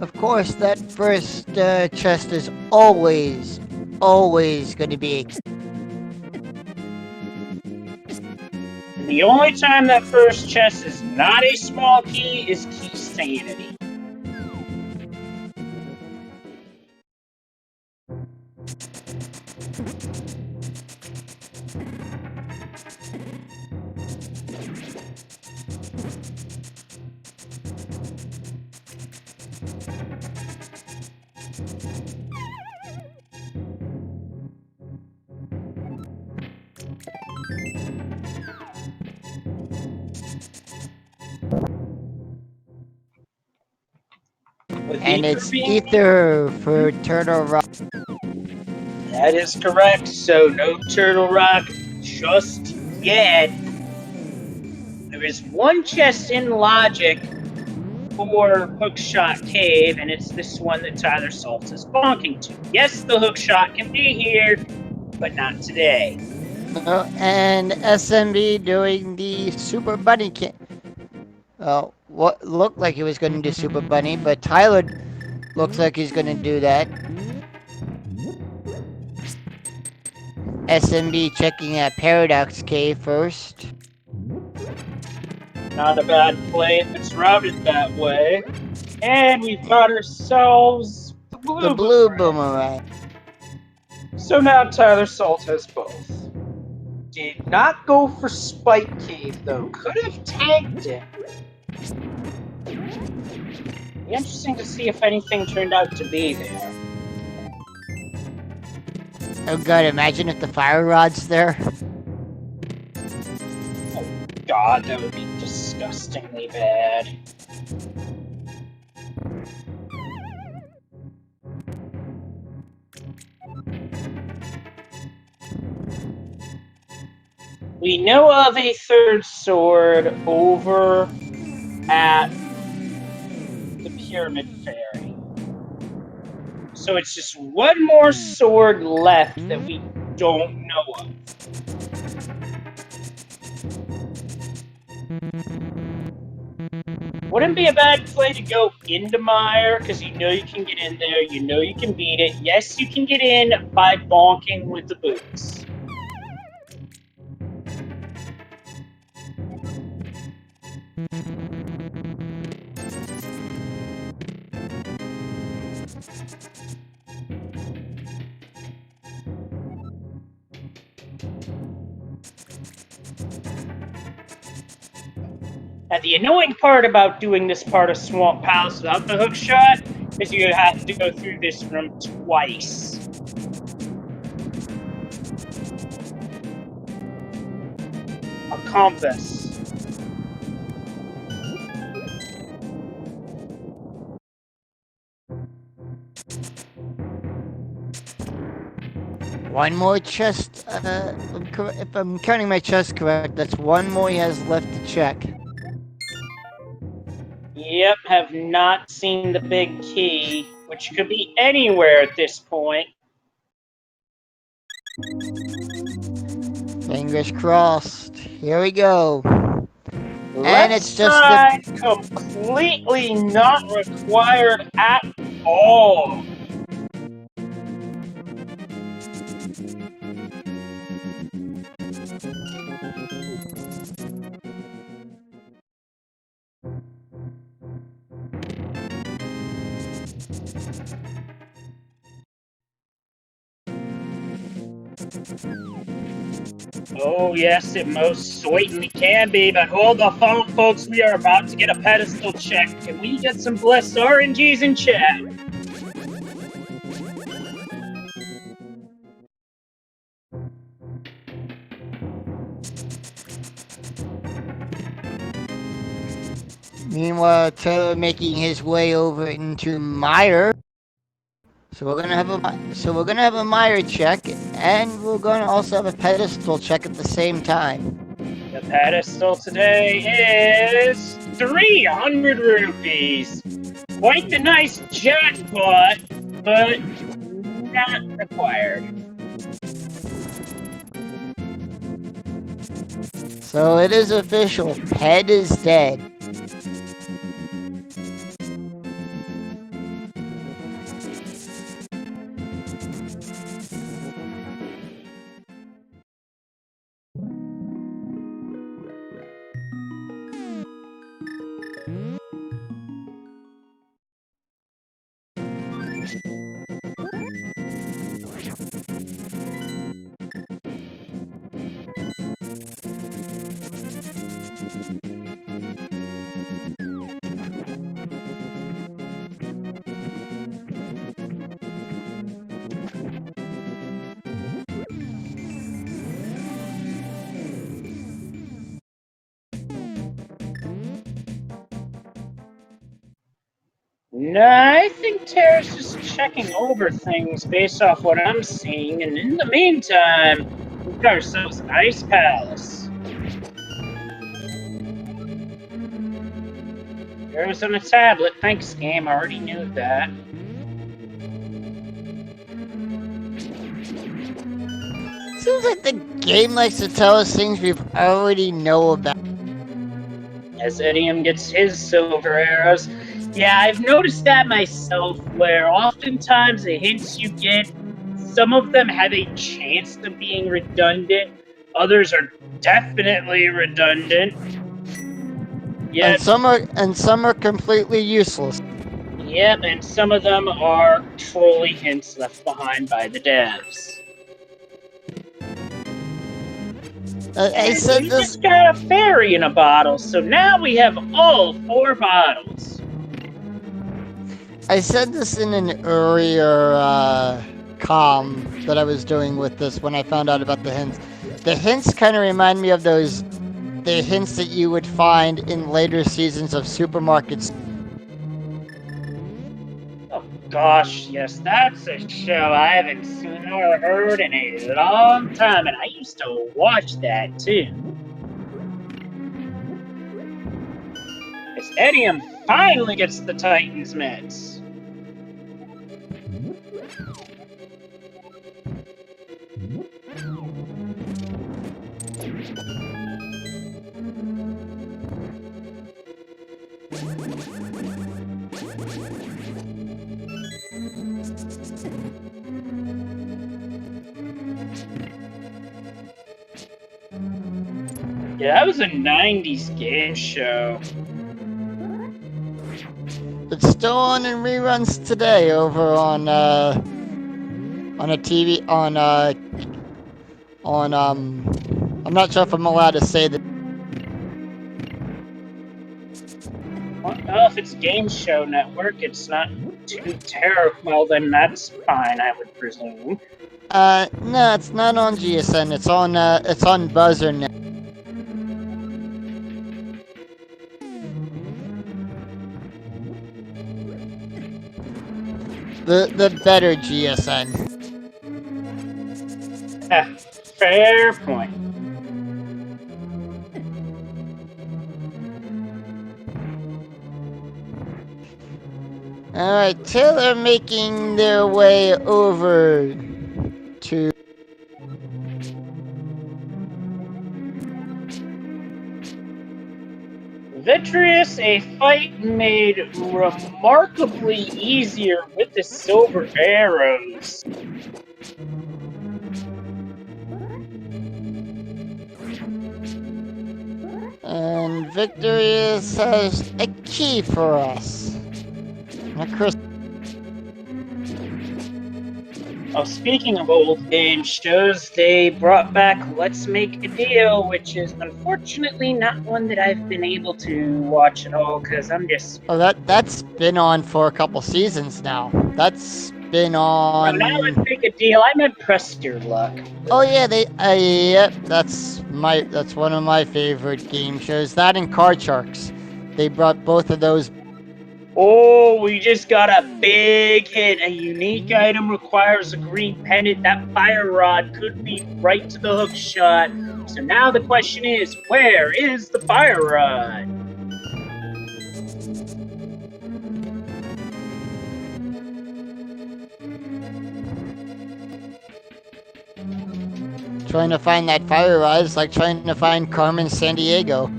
Of course, that first chest is always going to be. The only time that first chest is not a small key is key sanity. And it's Ether for Turtle Rock. That is correct, so no Turtle Rock just yet. There is 1 chest in Logic for Hookshot Cave, and it's this one that Tyler Salt is bonking to. Yes, the Hookshot can be here, but not today. Oh, and SMB doing the Super Bunny kit. Well, what looked like he was going to do Super Bunny, but Tyler looks like he's going to do that. SMB checking at Paradox Cave first. Not a bad play if it's routed that way. And we've got ourselves the Blue Boomerang. So now Tyler Salt has both. Did not go for Spike Cave though. Could have tanked it. Be interesting to see if anything turned out to be there. Oh god, imagine if the fire rod's there. Oh god, that would be disgustingly bad. We know of a third sword over at the Pyramid Fairy. So it's just one more sword left that we don't know of. Wouldn't be a bad play to go into Mire, because you know you can get in there, you know you can beat it. Yes, you can get in by bonking with the boots. Now, the annoying part about doing this part of Swamp Palace without the hook shot is you have to go through this room twice. A compass. One more chest. If I'm counting my chest correct, that's one more he has left to check. Yep, have not seen the big key, which could be anywhere at this point. Fingers crossed. Here we go. Left it's just side completely not required at all. Oh yes, it most certainly can be, but hold the phone, folks. We are about to get a pedestal check. Can we get some blessed RNGs in chat? Meanwhile, Taylor making his way over into Mire. So we're gonna have a Mire check, and we're gonna also have a pedestal check at the same time. The pedestal today is 300 rupees. Quite the nice jackpot, but not required. So it is official. Ped is dead. No, I think Tara's just checking over things based off what I'm seeing, and in the meantime, we've got ourselves an ice palace. Arrows on a tablet. Thanks, game. I already knew that. Seems like the game likes to tell us things we already know about. As Idiom gets his silver arrows. Yeah, I've noticed that myself, where oftentimes the hints you get, some of them have a chance of being redundant, others are definitely redundant. And some are completely useless. Yep, and some of them are truly hints left behind by the devs. I said we this. just got a fairy in a bottle, so now we have all 4 bottles. I said this in an earlier comm that I was doing with this when I found out about the hints. The hints kind of remind me of the hints that you would find in later seasons of supermarkets. Oh gosh, yes, that's a show I haven't seen or heard in a long time, and I used to watch that too. As Idiom finally gets the Titans mitts. Yeah, that was a 90s game show. It's still on in reruns today over on a TV I'm not sure if I'm allowed to say that. Well, if it's Game Show Network, it's not too terrible. Well, then that's fine, I would presume. No, it's not on GSN. It's on Buzzer now. The better GSN. Fair point. Alright, till they're making their way over to... Vitreous, a fight made remarkably easier with the silver arrows. And Victorious has a key for us. A crystal. Oh, speaking of old game shows, they brought back Let's Make a Deal, which is unfortunately not one that I've been able to watch at all, because I'm just... Oh, that's been on for a couple seasons now. That's been on... Now Let's Make a Deal, I meant Press Your Luck. Oh yeah, yep, that's one of my favorite game shows. That and Card Sharks. They brought both of those. Oh, we just got a big hit. A unique item requires a green pendant. That fire rod could be right to the hook shot. So now the question is, where is the fire rod? Trying to find that fire rod is like trying to find Carmen Sandiego.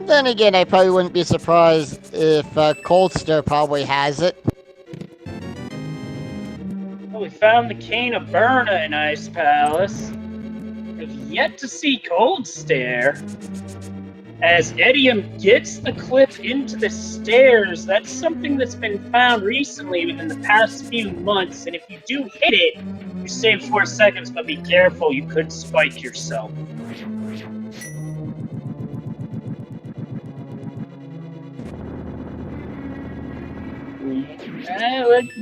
Then again, I probably wouldn't be surprised if Coldster probably has it. Well, we found the Cane of Berna in Ice Palace. We've yet to see Cold Stare. As Idiom gets the clip into the stairs, that's something that's been found recently within the past few months, and if you do hit it, you save 4 seconds, but be careful, you could spike yourself.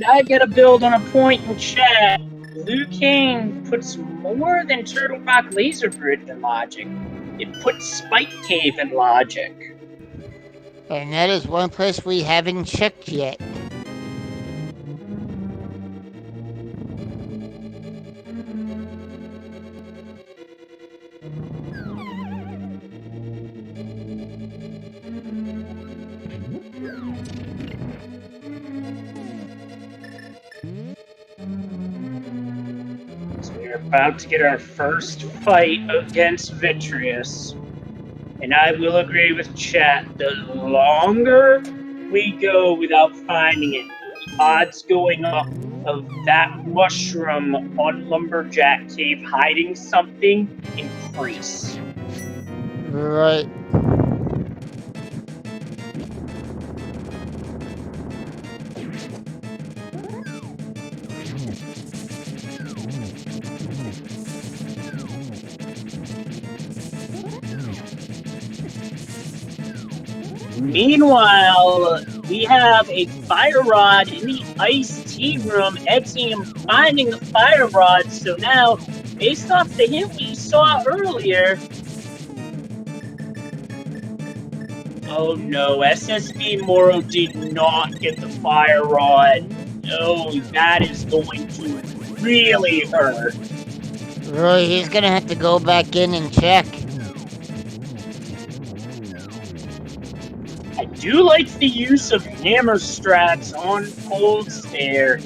I gotta build on a point in chat. Liu Kang puts more than Turtle Rock Laser Bridge in logic. It puts Spike Cave in logic. And that is one place we haven't checked yet. So we're about to get our first fight against Vitreous. And I will agree with chat, the longer we go without finding it, the odds going up of that mushroom on Lumberjack Cave hiding something increase. Right. Meanwhile, we have a fire rod in the iced tea room. Exium finding the fire rod. So now, based off the hint we saw earlier, oh no, SSB Moro did not get the fire rod. No, that is going to really hurt. Right, he's gonna have to go back in and check. I do like the use of hammer strats on Cold Stare,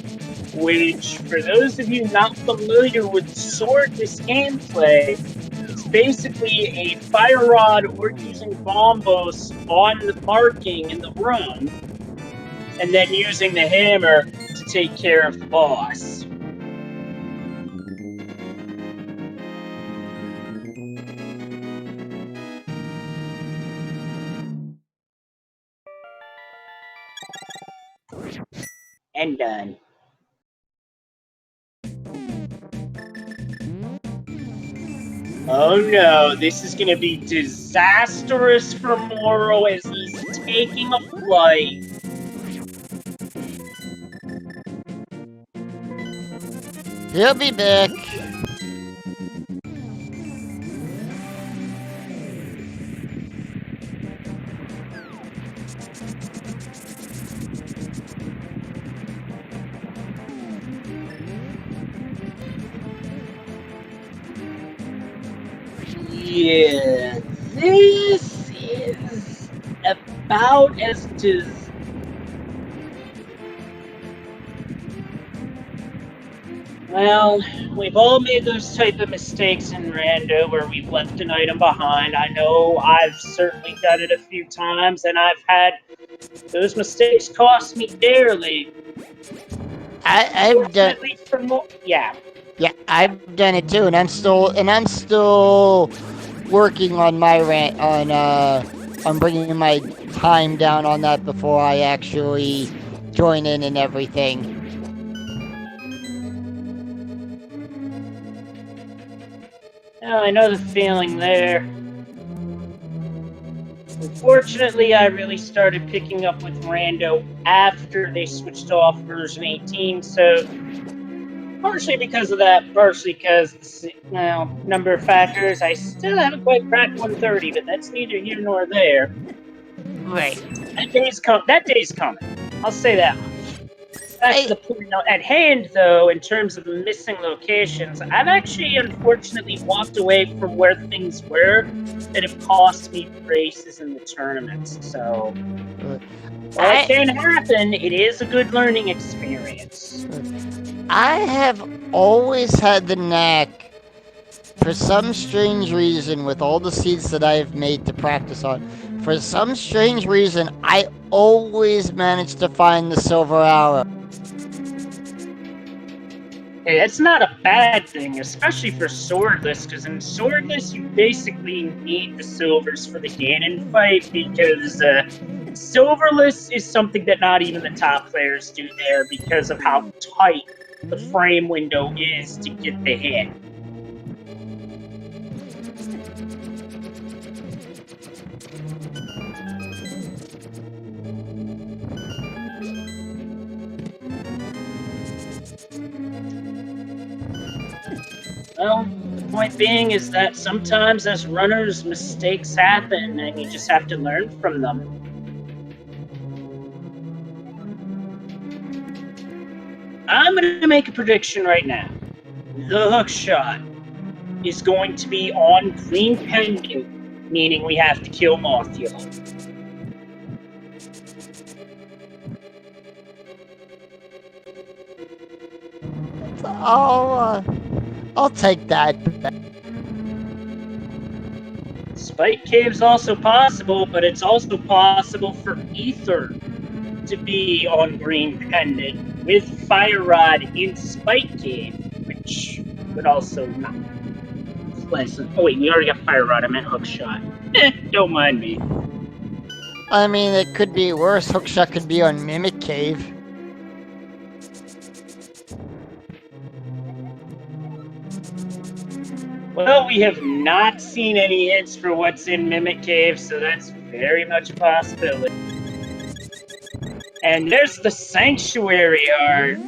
which, for those of you not familiar with swordless gameplay, it's basically a fire rod or using bombos on the marking in the room, and then using the hammer to take care of the boss. And done. Oh no, this is gonna be disastrous for Moro as he's taking a flight. He'll be back. Yeah, this is about as well, we've all made those type of mistakes in Rando where we've left an item behind. I know I've certainly done it a few times, and I've had those mistakes cost me dearly. I've done. Yeah. Yeah, I've done it too, and I'm still working on my rant on bringing my time down on that before I actually join in and everything. Oh, I know the feeling there. Unfortunately, I really started picking up with Rando after they switched off version 18, so partially because of that, partially because, well, number of factors, I still haven't quite cracked 130, but that's neither here nor there. Right. That day's coming. I'll say that much. Back to the point at hand, though, in terms of missing locations, I've actually unfortunately walked away from where things were that have cost me races in the tournaments. So, while it can happen, it is a good learning experience. I have always had the knack, for some strange reason, with all the seeds that I've made to practice on, for some strange reason, I always manage to find the silver arrow. Hey, that's not a bad thing, especially for swordless, because in swordless you basically need the silvers for the Ganon fight, because silverless is something that not even the top players do there because of how tight the frame window is to get the hit. Well, the point being is that sometimes as runners, mistakes happen, and you just have to learn from them. I'm gonna make a prediction right now. The hook shot is going to be on green pendant, meaning we have to kill Mothula. I'll take that. Spike Cave's also possible, but it's also possible for Ether to be on green pendant with Fire Rod in Spike Cave, which would also not be pleasant. Oh wait, we already got Fire Rod. I meant Hook Shot. Don't mind me. I mean, it could be worse. Hookshot could be on Mimic Cave. Well, we have not seen any hints for what's in Mimic Cave, so that's very much a possibility. And there's the Sanctuary Art.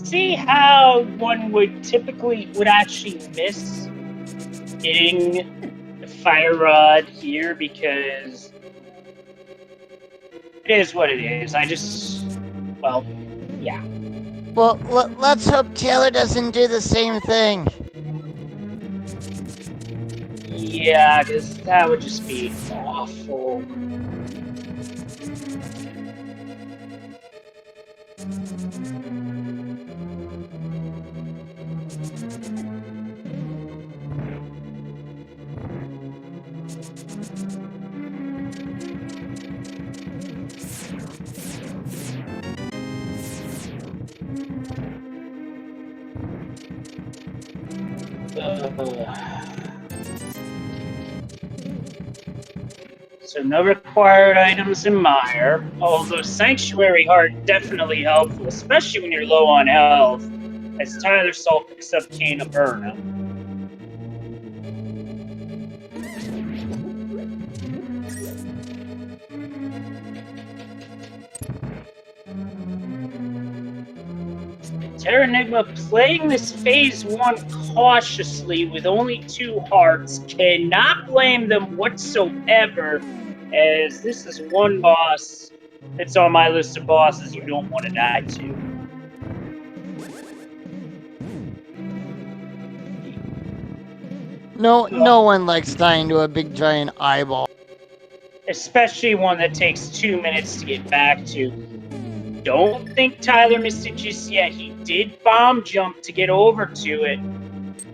See how one would actually miss getting the Fire Rod here, because it is what it is. Well, yeah. Well, let's hope Taylor doesn't do the same thing. Yeah, because that would just be awful. So no required items in Mire, although Sanctuary Heart definitely helpful, especially when you're low on health, as Tyler Salt picks up Cane of Burna. Terranigma playing this phase 1 cautiously with only 2 hearts. Cannot blame them whatsoever, as this is one boss that's on my list of bosses you don't want to die to. No one likes dying to a big giant eyeball. Especially one that takes 2 minutes to get back to. Don't think Tyler missed it just yet. He did bomb jump to get over to it.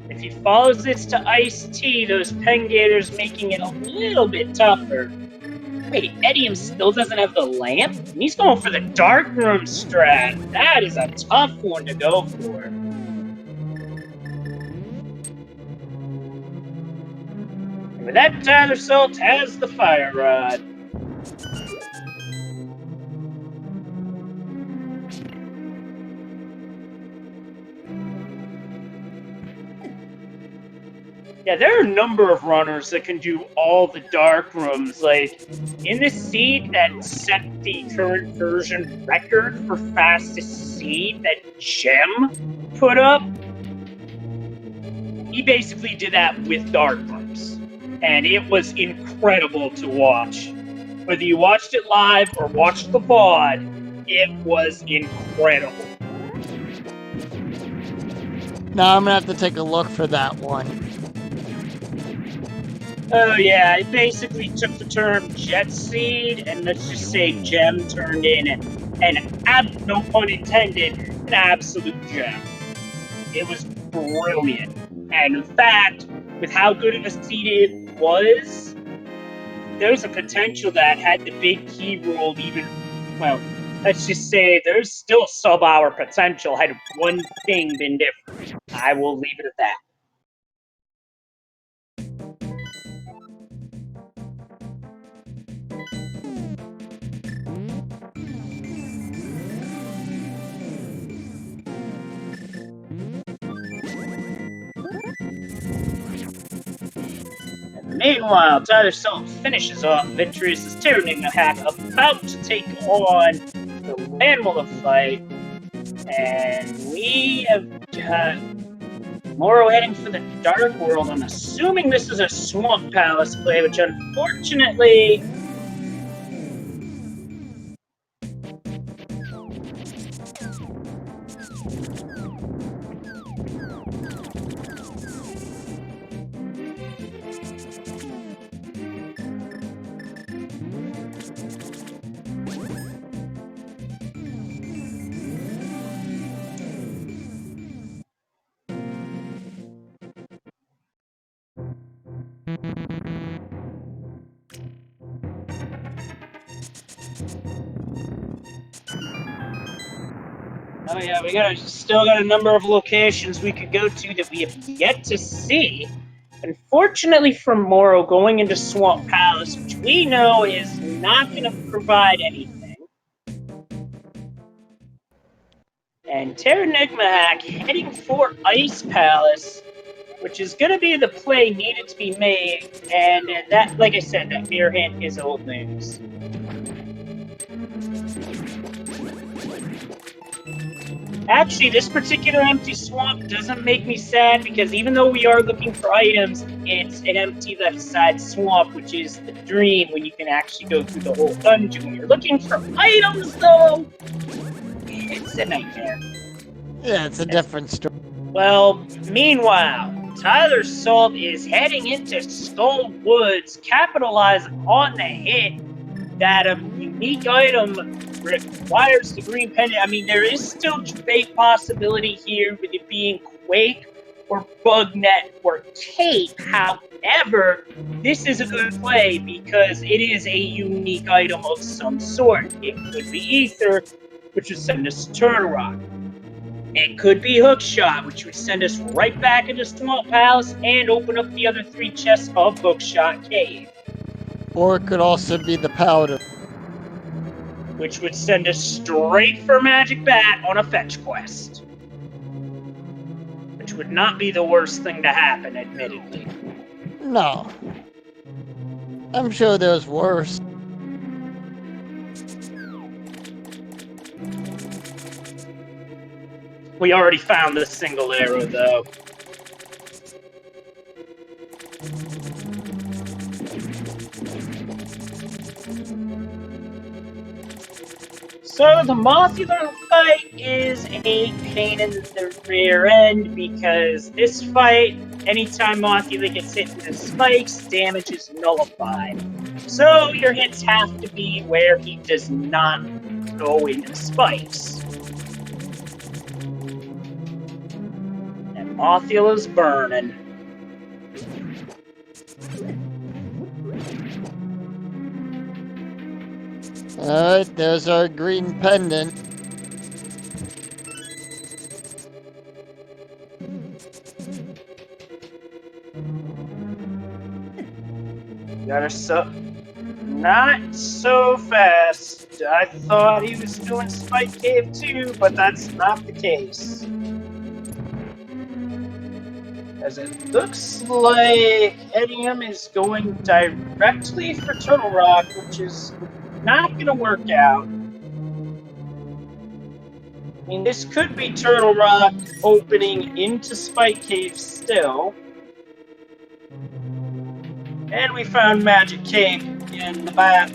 If he follows this to Ice-T, those Pengators making it a little bit tougher. Wait, Edium still doesn't have the lamp? And he's going for the Dark Room strat. That is a tough one to go for. And with that, Tyler Salt has the Fire Rod. Yeah, there are a number of runners that can do all the dark rooms. Like, in the seed that set the current version record for fastest seed that Gem put up, he basically did that with dark rooms. And it was incredible to watch. Whether you watched it live or watched the VOD, it was incredible. Now I'm gonna have to take a look for that one. Oh yeah, it basically took the term jet seed and let's just say gem turned in no pun intended, an absolute gem. It was brilliant. And in fact, with how good of a seed it was, there's a potential that had the big key rolled even, well, let's just say there's still sub-hour potential had one thing been different. I will leave it at that. Meanwhile, Tyler Salt finishes off victorious as Tyranigma Hack about to take on the Landmiller fight. And we have got Moro heading for the Dark World. I'm assuming this is a Swamp Palace play, which unfortunately... Oh yeah, we still got a number of locations we could go to that we have yet to see. Unfortunately for Moro, going into Swamp Palace, which we know is not going to provide anything. And Tyranigma Hack heading for Ice Palace, which is going to be the play needed to be made. And that, like I said, that mirror hint is old news. Actually, this particular empty swamp doesn't make me sad because even though we are looking for items, it's an empty left side swamp, which is the dream when you can actually go through the whole dungeon. When you're looking for items, though, it's a nightmare. Yeah, it's a different story. Well, meanwhile, Tyler Salt is heading into Skull Woods, capitalizing on the hit that a unique item requires the green pendant. I mean, there is still debate possibility here with it being Quake or Bugnet or Cape. However, this is a good play because it is a unique item of some sort. It could be Ether, which would send us to Turtle Rock. It could be Hookshot, which would send us right back into Swamp Palace and open up the other 3 chests of Hookshot Cave. Or it could also be the powder, which would send us straight for Magic Bat on a fetch quest. Which would not be the worst thing to happen, admittedly. No. I'm sure there's worse. We already found the single arrow, though. So the Mothula fight is a pain in the rear end because this fight, anytime Mothula gets hit into spikes, damage is nullified. So your hits have to be where he does not go into spikes. And Mothula's burning. Alright, there's our green pendant. Got her not so fast. I thought he was doing Spike Cave too, but that's not the case. As it looks like Edium is going directly for Turtle Rock, which is not going to work out. I mean, this could be Turtle Rock opening into Spike Cave still. And we found Magic Cave in the back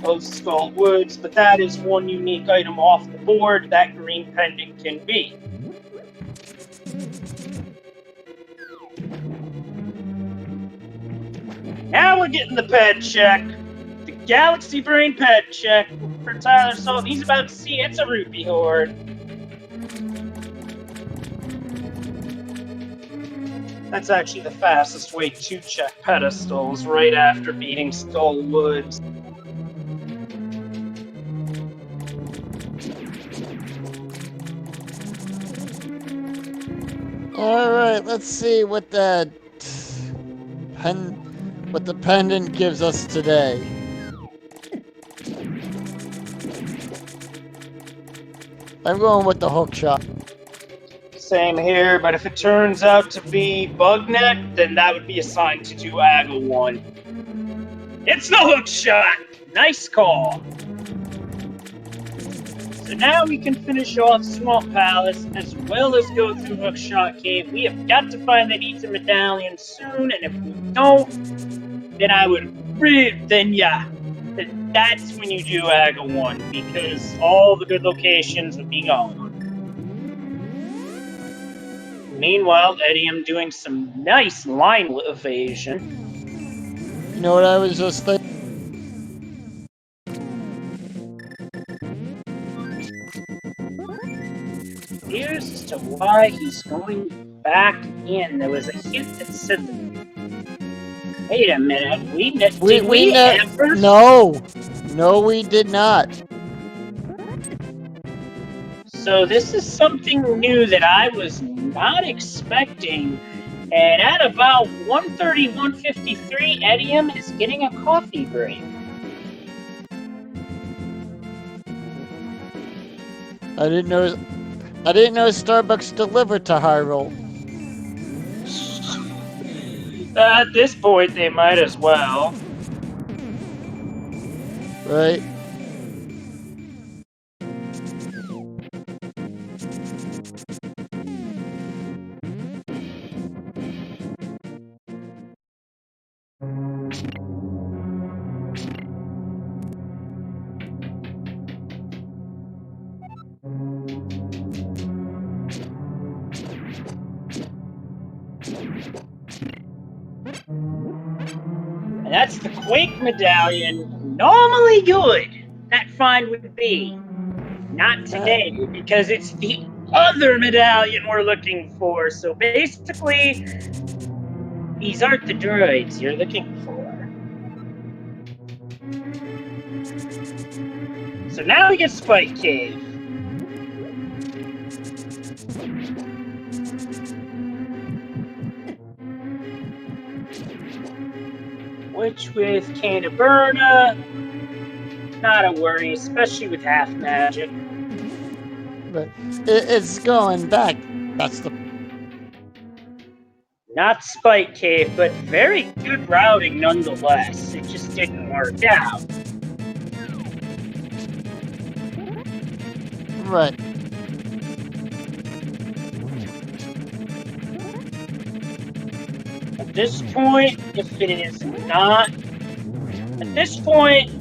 of Skull Woods, but that is one unique item off the board that green pendant can be. Now we're getting the ped check. The Galaxy Brain ped check for Tyler Salt. He's about to see it's a rupee horde. That's actually the fastest way to check pedestals, right after beating Skull Woods. Alright, let's see what the pendant gives us today. I'm going with the hook shot. Same here, but if it turns out to be Bugnet, then that would be assigned to do Aga 1. It's the hook shot! Nice call. So now we can finish off Swamp Palace as well as go through Hookshot Cave. We have got to find that Ether Medallion soon, and if we don't, then that's when you do AGA 1, because all the good locations would be gone. Meanwhile, Eddie, I'm doing some nice line evasion. You know what I was just thinking? Here's as to why he's going back in. There was a hint that said that. Wait a minute. Did we ever? No, we did not. So this is something new that I was not expecting. And at about 1:30, 1:53, Edium is getting a coffee break. I didn't know Starbucks delivered to Hyrule. At this point, they might as well. Right? And that's the Quake Medallion. Normally good, that find would be. Not today, because it's the other medallion we're looking for. So basically, these aren't the droids you're looking for. So now we get Spike Cave. Which with Canterburna, not a worry, especially with half magic. But it's going back. That's the... Not Spike Cave, but very good routing nonetheless. It just didn't work out. Right. At this point, if it is not... At this point,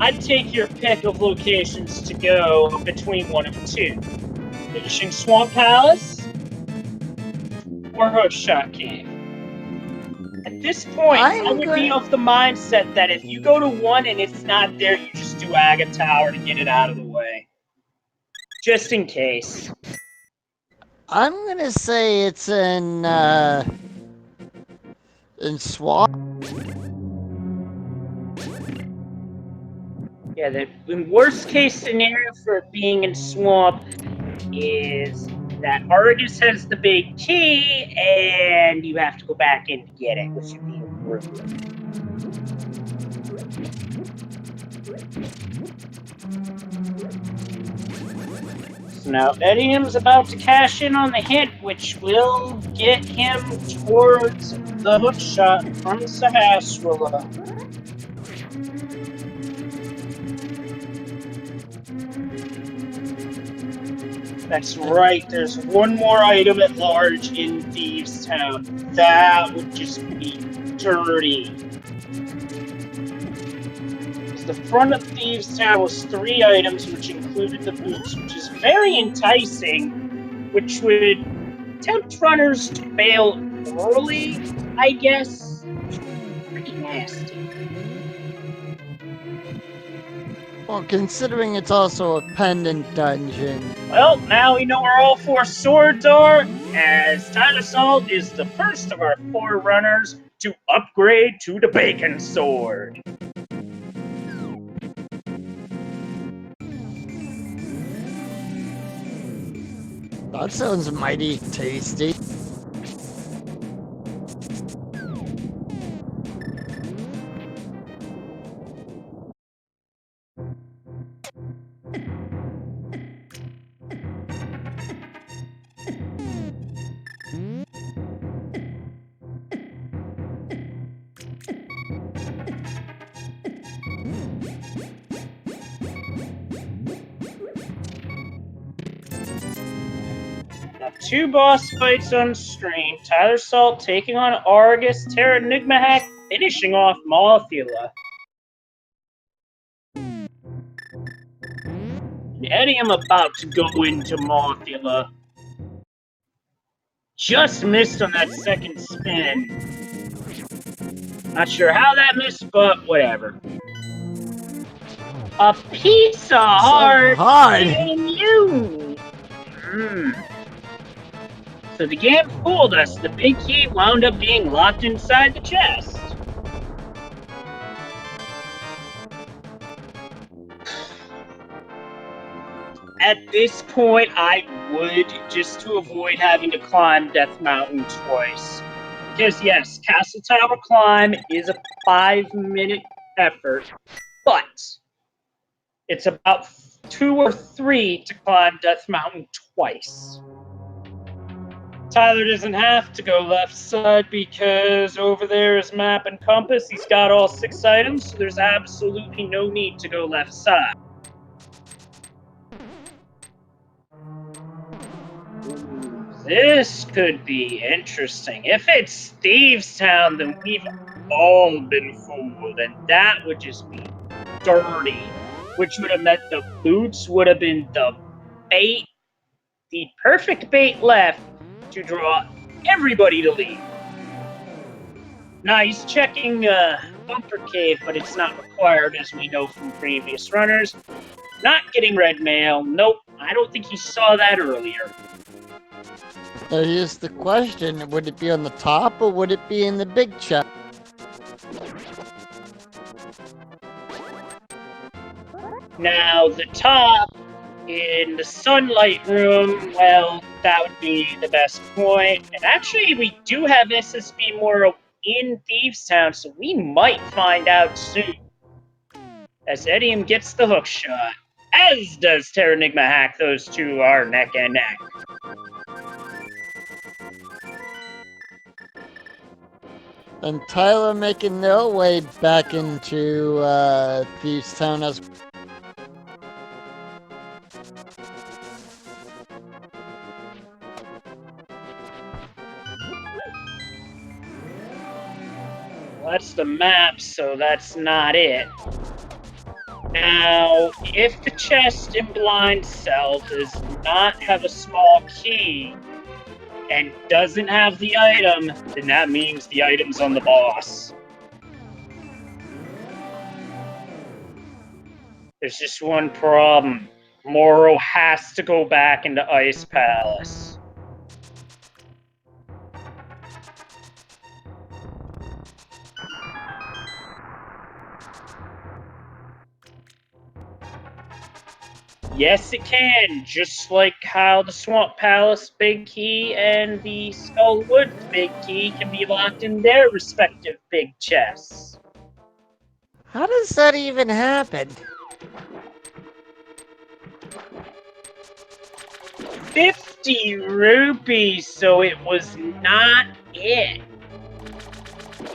I'd take your pick of locations to go between one of two. Finishing Swamp Palace or Hookshot Cave. At this point, I would be of the mindset that if you go to one and it's not there, you just do Aga Tower to get it out of the way. Just in case. I'm gonna say it's in Swamp. Yeah, the worst case scenario for it being in Swamp is that Argus has the big key and you have to go back in to get it, which would be brutal. So now Edium's about to cash in on the hit, which will get him towards the hookshot from Sahasrara. That's right, there's one more item at large in Thieves Town. That would just be dirty. The front of Thieves Town was 3 items, which included the boots, which is very enticing, which would tempt runners to bail early, I guess. Pretty nasty. Well, considering it's also a pendant dungeon. Well, now we know where all 4 swords are, as Tyler Salt is the first of our 4 runners to upgrade to the Bacon Sword. That sounds mighty tasty. 2 boss fights on stream. Tyler Salt taking on Argus, Terranigma Hack, finishing off Mothula. And Eddie, I'm about to go into Mothula. Just missed on that second spin. Not sure how that missed, but whatever. A piece of heart in you! So the game fooled us. The big key wound up being locked inside the chest. At this point, I would, just to avoid having to climb Death Mountain twice. Because yes, Castle Tower Climb is a 5-minute effort, but it's about 2 or 3 to climb Death Mountain twice. Tyler doesn't have to go left side because over there is map and compass. He's got all 6 items, so there's absolutely no need to go left side. This could be interesting. If it's Thieves Town, then we've all been fooled, and that would just be dirty. Which would have meant the boots would have been the bait, the perfect bait left to draw everybody to leave. Now he's checking Bumper Cave, but it's not required, as we know from previous runners. Not getting red mail. Nope, I don't think he saw that earlier. So here's the question, would it be on the top or would it be in the big chest? Now the top, in the sunlight room, well, that would be the best point. And actually, we do have SSB Moro in Thieves Town, so we might find out soon. As Edium gets the hook shot, as does Terranigma Hack. Those two are neck and neck. And Tyler making their way back into Thieves Town as That's the map, so that's not it. Now, if the chest in Blind Cell does not have a small key and doesn't have the item, then that means the item's on the boss. There's just one problem. Moro has to go back into Ice Palace. Yes, it can, just like how the Swamp Palace big key and the Skull Woods big key can be locked in their respective big chests. how does that even happen? 50 rupees, so it was not it.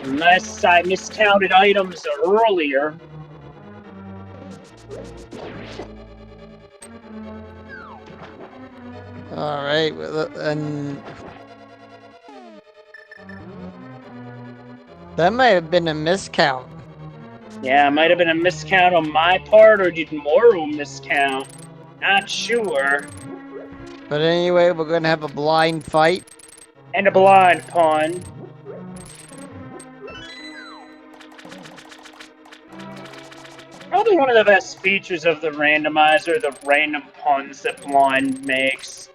Unless I miscounted items earlier. Alright, and that might have been a miscount. Yeah, it might have been a miscount on my part, or did Moro miscount? Not sure. But anyway, we're gonna have a blind fight. And a blind pun. Probably one of the best features of the randomizer, the random puns that Blind makes.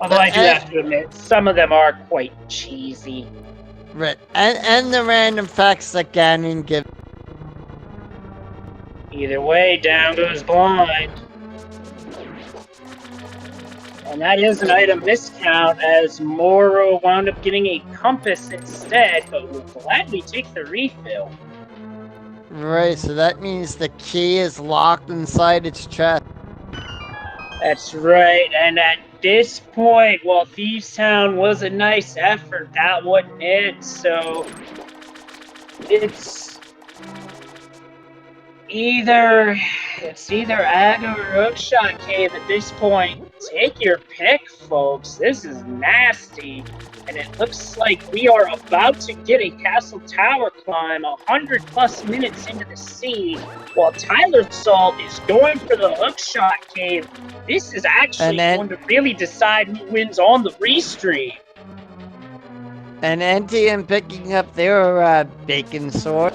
Although I do have to admit, some of them are quite cheesy. Right, and the random facts that Ganon gives. Either way, down goes Blind. And that is an item miscount, as Moro wound up getting a compass instead, but will gladly take the refill. Right, so that means the key is locked inside its chest. That's right, and at this point, while Thieves Town was a nice effort, that wasn't it, so it's It's either Aga or Hookshot Cave at this point. Take your pick, folks. This is nasty. And it looks like we are about to get a castle tower climb 100+ minutes into the scene, while Tyler Salt is going for the Hookshot Cave. This is actually going to really decide who wins on the restream. And NTM picking up their bacon sword.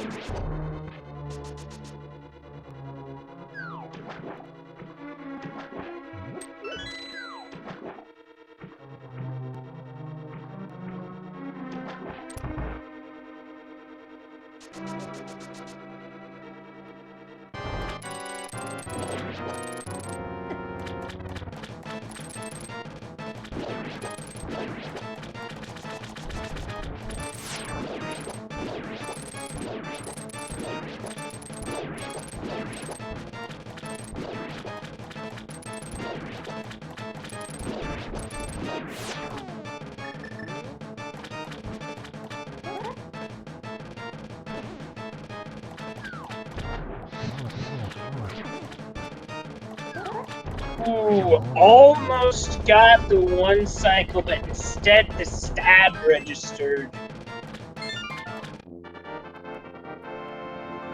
Ooh, almost got the one cycle, but instead the stab registered.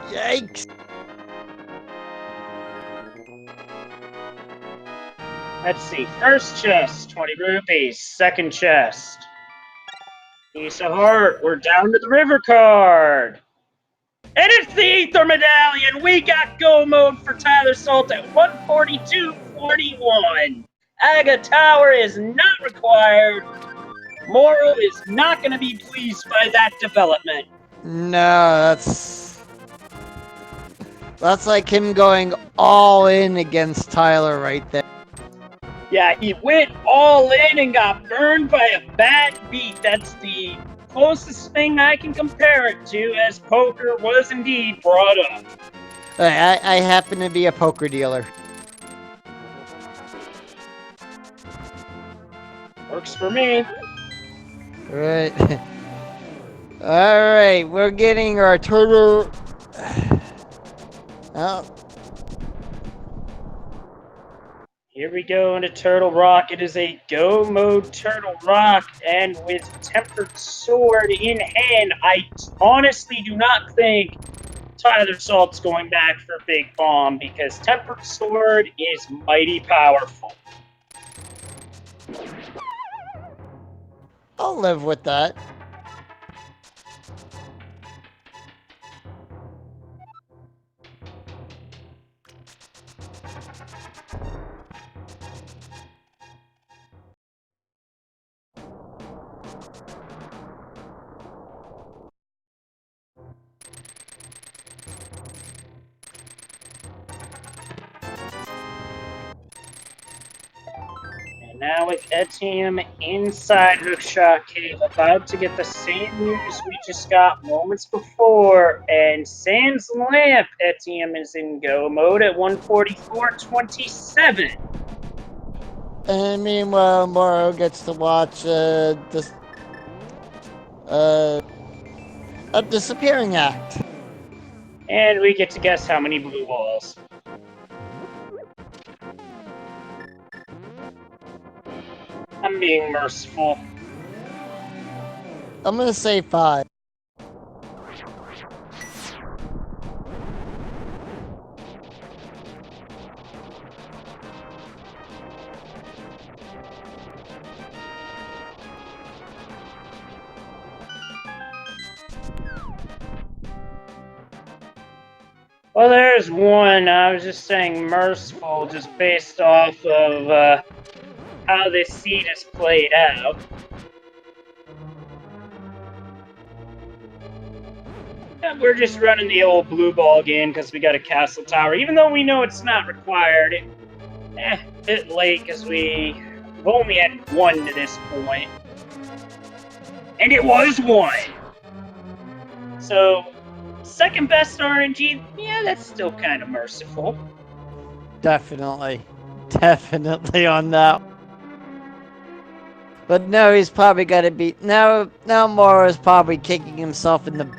Yikes! Let's see, first chest, 20 rupees. Second chest, piece of heart. We're down to the river card. And it's the Ether Medallion! We got go mode for Tyler Salt at 142.41. Aga Tower is not required. Moro is not going to be pleased by that development. No, that's like him going all in against Tyler right there. Yeah, he went all in and got burned by a bad beat. That's the closest thing I can compare it to, as poker was indeed brought up. I happen to be a poker dealer. Works for me. Right. Alright, we're getting our turtle. Oh. Here we go into Turtle Rock. It is a go mode Turtle Rock, and with Tempered Sword in hand, I honestly do not think Tyler Salt's going back for Big Bomb, because Tempered Sword is mighty powerful. I'll live with that. Now with Etium inside Hookshot Cave, about to get the same news we just got moments before, and Sans Lamp Etium is in go mode at 144.27. And meanwhile, Moro gets to watch a disappearing act. And we get to guess how many blue balls. I'm being merciful. I'm gonna say 5. Well, there's one. I was just saying merciful, just based off of how this seed is played out. And we're just running the old blue ball game because we got a castle tower, even though we know it's not required. A bit late because we've only had one to this point. And it was one! So, second best RNG, yeah, that's still kind of merciful. Definitely. Definitely on that. But no, he's probably gotta be... Now Moro's probably kicking himself in the...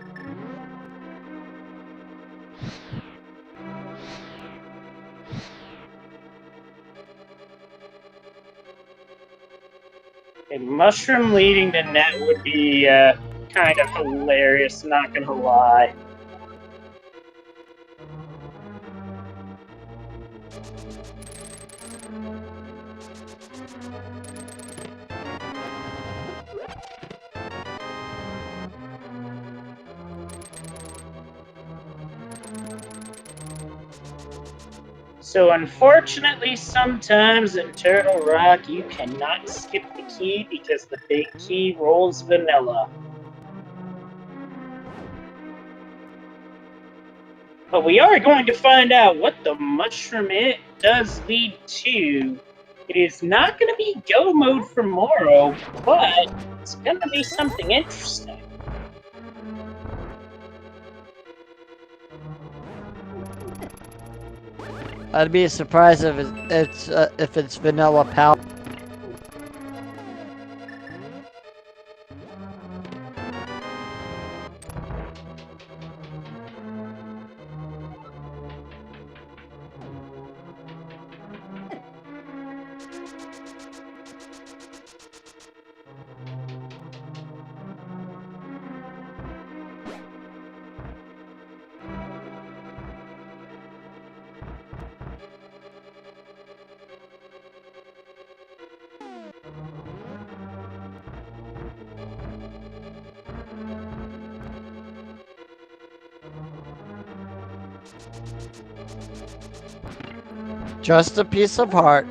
A mushroom leading the net would be kind of hilarious, not gonna lie. So unfortunately, sometimes in Turtle Rock, you cannot skip the key because the big key rolls vanilla. But we are going to find out what the mushroom it does lead to. It is not going to be go mode for Moro, but it's going to be something interesting. I'd be surprised if it's vanilla powder. Just a piece of heart.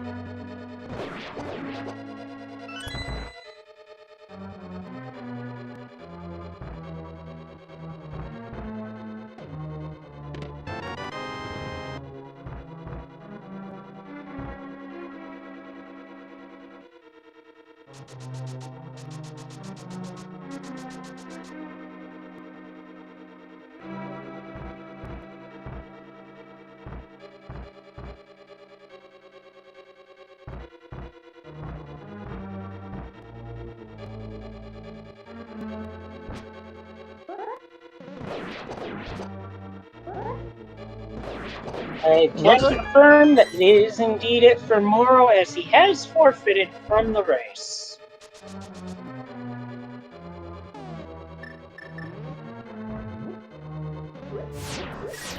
I can confirm that it is indeed it for Moro, as he has forfeited from the race.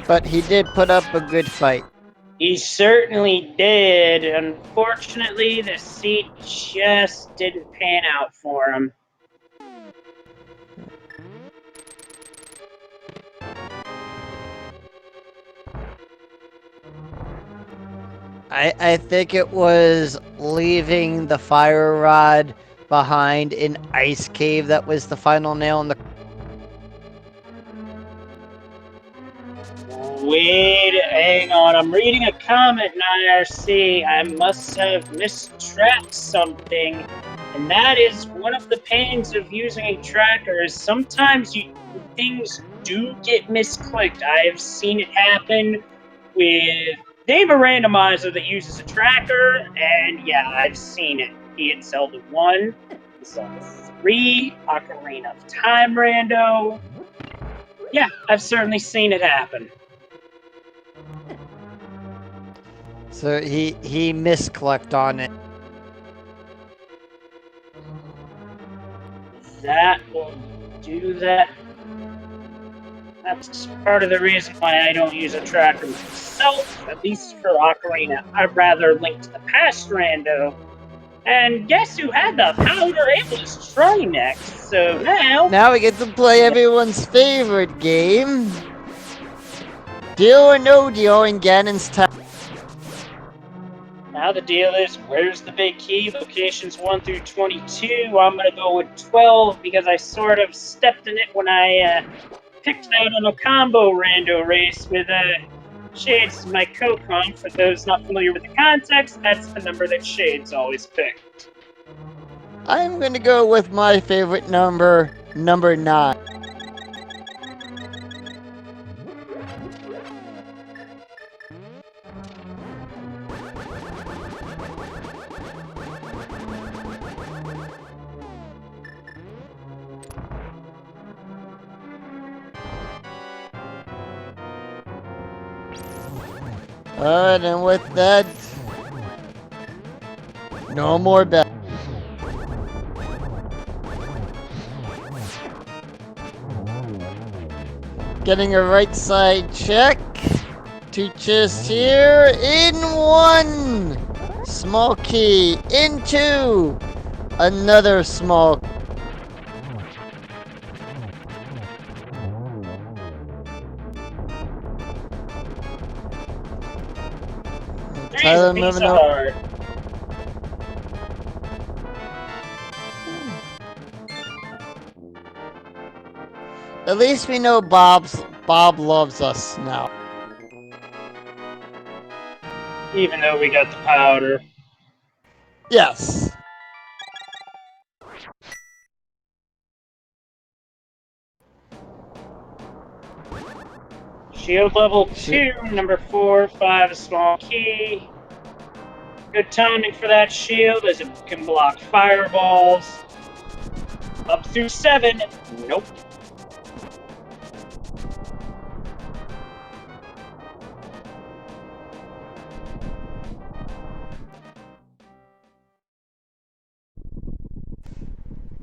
But he did put up a good fight. He certainly did. Unfortunately, the seat just didn't pan out for him. I think it was leaving the fire rod behind in Ice Cave that was the final nail in the... Wait, hang on. I'm reading a comment in IRC. I must have mistracked something. And that is one of the pains of using a tracker is sometimes things do get misclicked. I have seen it happen with Name a randomizer that uses a tracker, and yeah, I've seen it. Be it Zelda 1, Zelda 3, Ocarina of Time rando. Yeah, I've certainly seen it happen. So he misclicked on it. That will do that. That's part of the reason why I don't use a tracker myself, at least for Ocarina. I'd rather Link to the Past rando. And guess who had the powder ableist try next? So now we get to play everyone's favorite game. Deal or no deal in Ganon's town. Now the deal is, where's the big key? Locations 1 through 22. I'm gonna go with 12 because I sort of stepped in it when I picked out on a combo rando race with Shades, my co-con. For those not familiar with the context, that's the number that Shades always picked. I'm gonna go with my favorite number, number 9. Alright, and with that, no more bet. getting a right side check. 2 chests here. In 1. Small key. In 2. Another small. Tyler moving over. At least we know Bob loves us now. Even though we got the powder. Yes. Shield level 2, number 4, 5, a small key. Good timing for that shield as it can block fireballs. Up through 7, nope.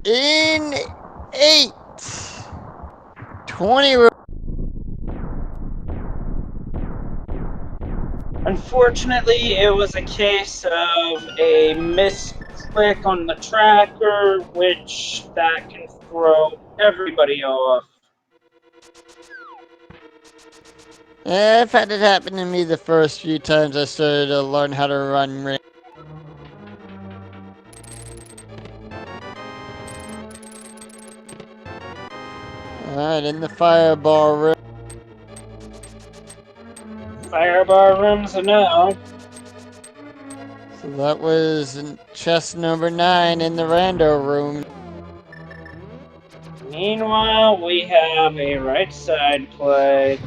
In 8. 20. Unfortunately, it was a case of a misclick on the tracker, which that can throw everybody off. I've had it happen to me the first few times I started to learn how to run ring. Alright, in the fireball room. Firebar rooms a no. So that was chest number 9 in the rando room. Meanwhile, we have a right side play.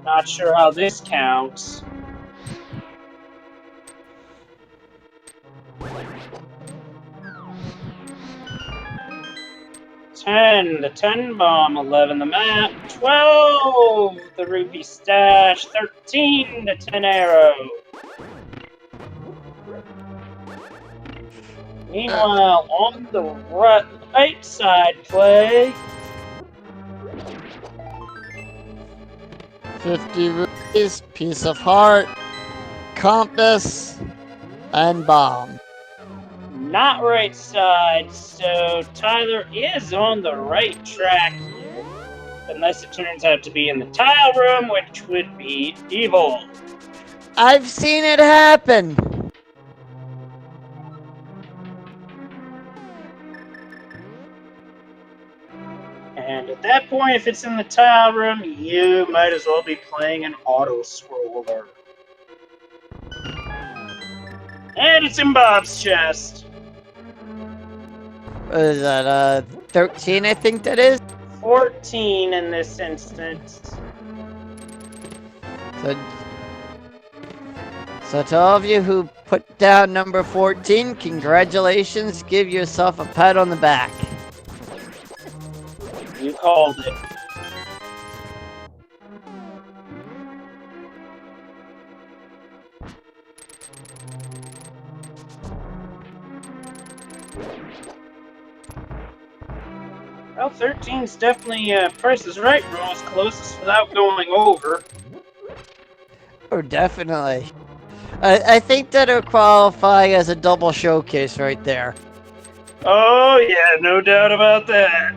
Not sure how this counts. The 10 bomb, 11 the map, 12 the rupee stash, 13 the 10 arrow. Meanwhile, on the right side play, 50 rupees, piece of heart, compass, and bomb. not right side, so Tyler is on the right track here. Unless it turns out to be in the tile room, which would be evil. I've seen it happen. And at that point, if it's in the tile room, you might as well be playing an auto-scroller. And it's in Bob's chest. What is that, 13 I think that is? 14 in this instance. So to all of you who put down number 14, congratulations, give yourself a pat on the back. You called it. Well, 13's definitely Price is Right rules closest without going over. Oh, definitely. I think that'll qualify as a double showcase right there. Oh, yeah, no doubt about that.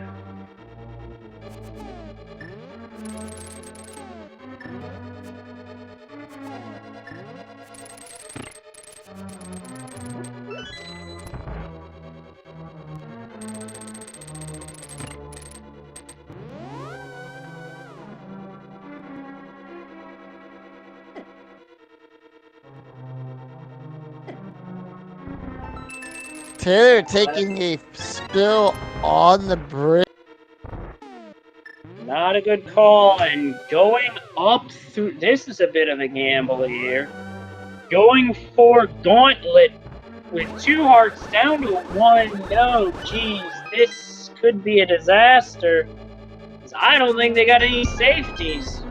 Taylor taking a spill on the bridge. Not a good call, and going up through... This is a bit of a gamble here. Going for Gauntlet with 2 hearts down to 1. No, geez, this could be a disaster. I don't think they got any safeties.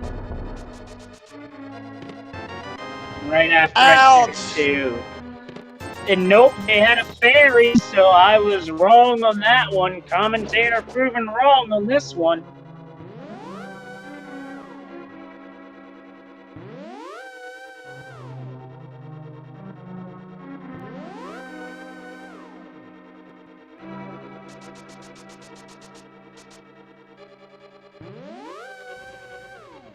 Right after I took 2. And nope, they had a fairy, so I was wrong on that one. Commentator proven wrong on this one.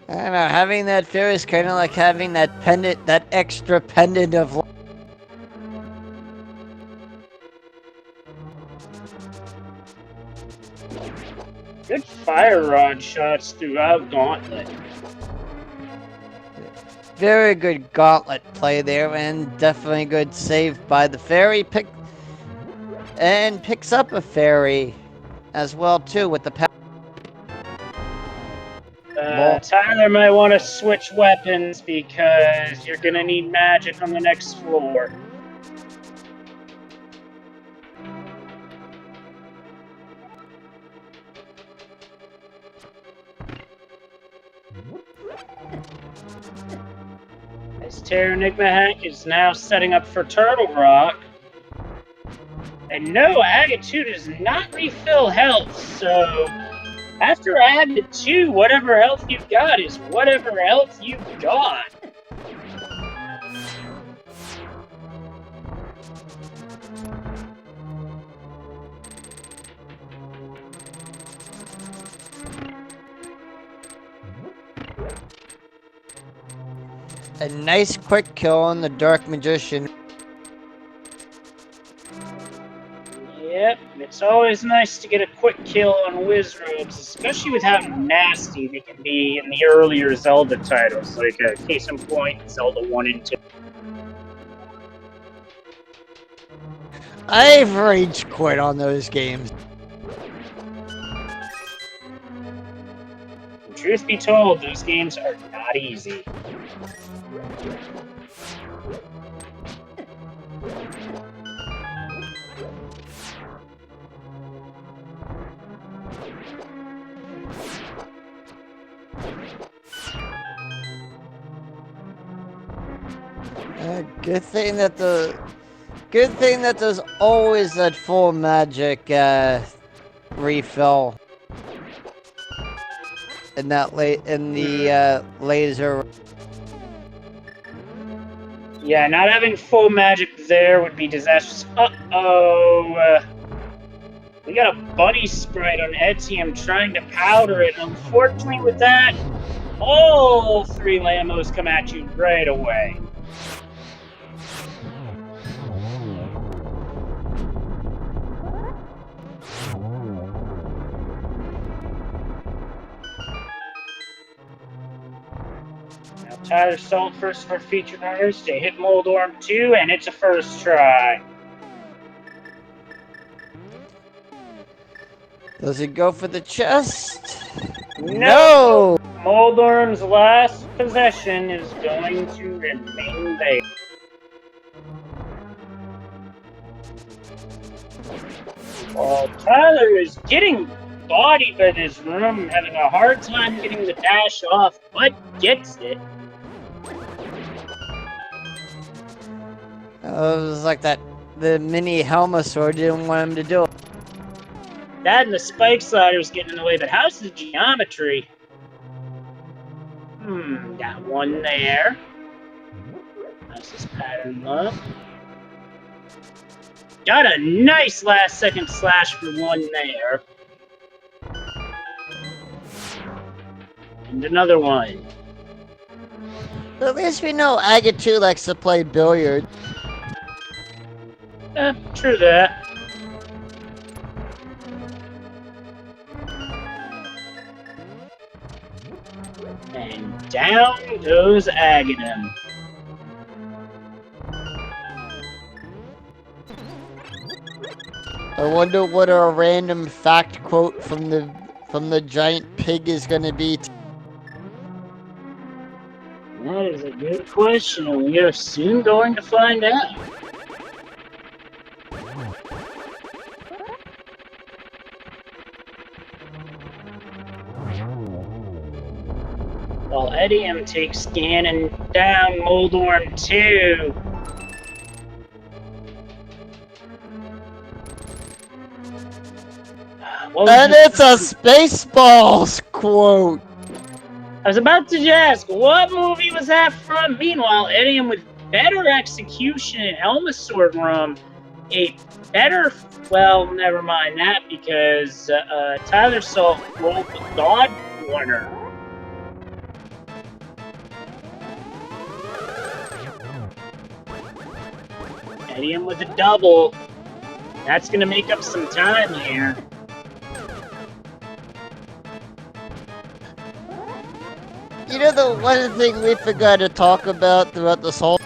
I don't know, having that fear is kind of like having that pendant, that extra pendant of... Good fire rod shots throughout Gauntlet. Very good gauntlet play there, and definitely good save by the fairy. Picks up a fairy as well too with the power. Tyler might want to switch weapons because you're gonna need magic on the next floor. As Terra Enigma Hack is now setting up for Turtle Rock. And no, Agate 2 does not refill health, so after Agate 2, whatever health you've got is whatever health you've got. A nice quick kill on the Dark Magician. Yep, it's always nice to get a quick kill on Wizrobes, especially with how nasty they can be in the earlier Zelda titles, like case in point, Zelda 1 and 2. I've rage quit on those games. And truth be told, those games are not easy. Good thing that there's always that full magic refill in the laser. Yeah, not having full magic there would be disastrous. Uh-oh. We got a bunny sprite on Etium trying to powder it. Unfortunately with that, all 3 Lambos come at you right away. Now Tyler Salt first for featured runners to hit Moldorm 2, and it's a first try. Does he go for the chest? No! Moldorm's last possession is going to remain there. Well, Tyler is getting bodied by this room, having a hard time getting the dash off, but gets it. It was like that. The mini Helmasaur didn't want him to do it. That and the spike slider's getting in the way, but how's the geometry? Got one there. How's this pattern look? Got a nice last second slash for one there. And another one. At least we know Agate 2 likes to play billiards. True that. And down goes Aghanim. I wonder what a random fact quote from the giant pig is going to be. That is a good question, and we are soon going to find out. While Etium takes Ganon down Moldorm 2. And it's a Spaceballs quote! I was about to ask, what movie was that from? Meanwhile, Etium with better execution in Helmasaur Room, a better... Well, never mind that, because Tyler Salt rolled the God Corner. Etienne with a double. That's going to make up some time here. You know, the one thing we forgot to talk about throughout this whole...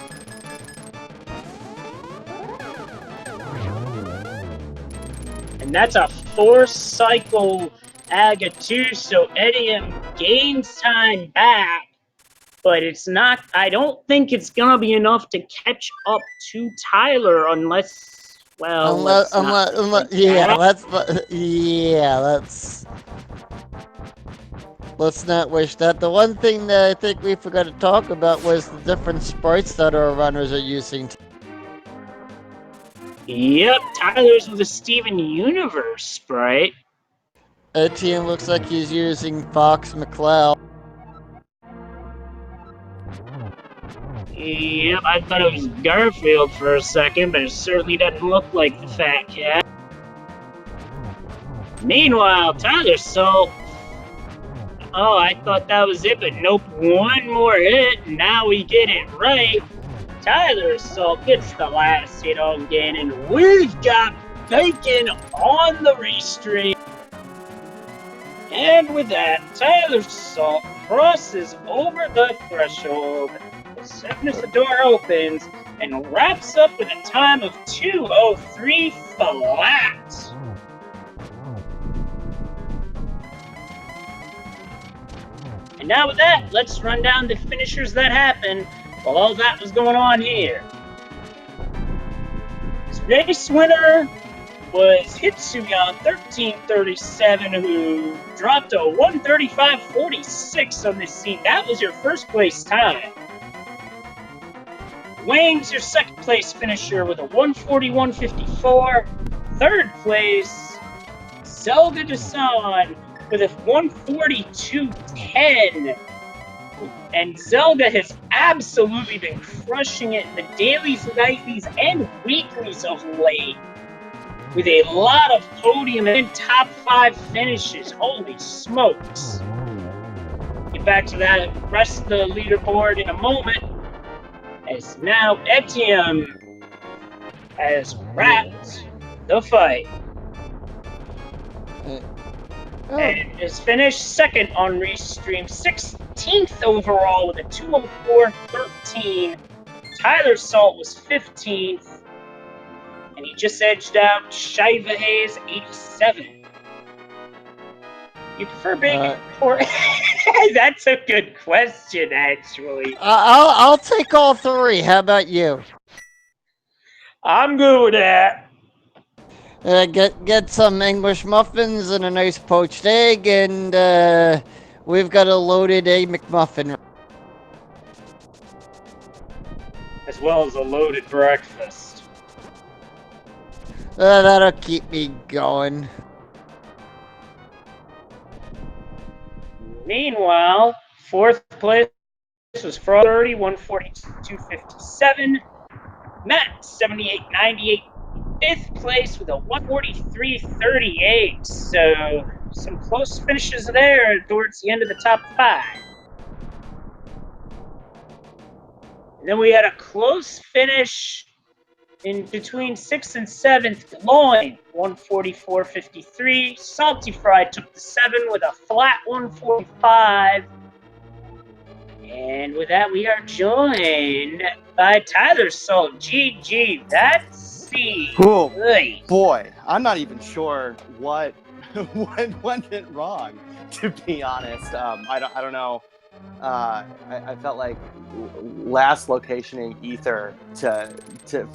And that's a 4-cycle AGA 2, so Etienne gains time back. But it's not, I don't think it's going to be enough to catch up to Tyler unless, well, let's not wish that. The one thing that I think we forgot to talk about was the different sprites that our runners are using. Yep, Tyler's with a Steven Universe sprite. Etienne looks like he's using Fox McCloud. Yep, I thought it was Garfield for a second, but it certainly doesn't look like the fat cat. Meanwhile, Tyler Salt. Oh, I thought that was it, but nope, one more hit, now we get it right. Tyler Salt gets the last hit on Gain, and we've got Bacon on the restream. And with that, Tyler Salt crosses over the threshold as soon as the door opens and wraps up with a time of 2:03 flat. And now with that, let's run down the finishers that happened while all that was going on here. This race winner was Hitsuyan 1337, who dropped a 1:35.46 on this scene. That was your first place time. Wayne's your second place finisher with a 1:41.54. Third place, Zelda Dasan with a 1:42.10. And Zelda has absolutely been crushing it in the dailies, nightlies, and weeklies of late, with a lot of podium and top 5 finishes. Holy smokes. Get back to that rest of the leaderboard in a moment, as now Etienne has wrapped the fight. And is finished second on Restream, 16th overall with a 2:04.13. Tyler Salt was 15th, and he just edged out Shiva Hayes 87. You prefer bacon or... That's a good question, actually. I'll take all three. How about you? I'm good with that. Get some English muffins and a nice poached egg, and we've got a loaded egg McMuffin. As well as a loaded breakfast. That'll keep me going. Meanwhile, fourth place was Fraud 30, 142.57. Matt, 78.98. Fifth place with a 143.38. So some close finishes there towards the end of the top 5. And then we had a close finish in between 6th and 7th. Loin, 144.53. Salty Fry took the 7 with a flat 145. And with that, we are joined by Tyler Salt. GG, that's C. Oh, boy, I'm not even sure what went wrong, to be honest. I don't know. I felt like last locationing Ether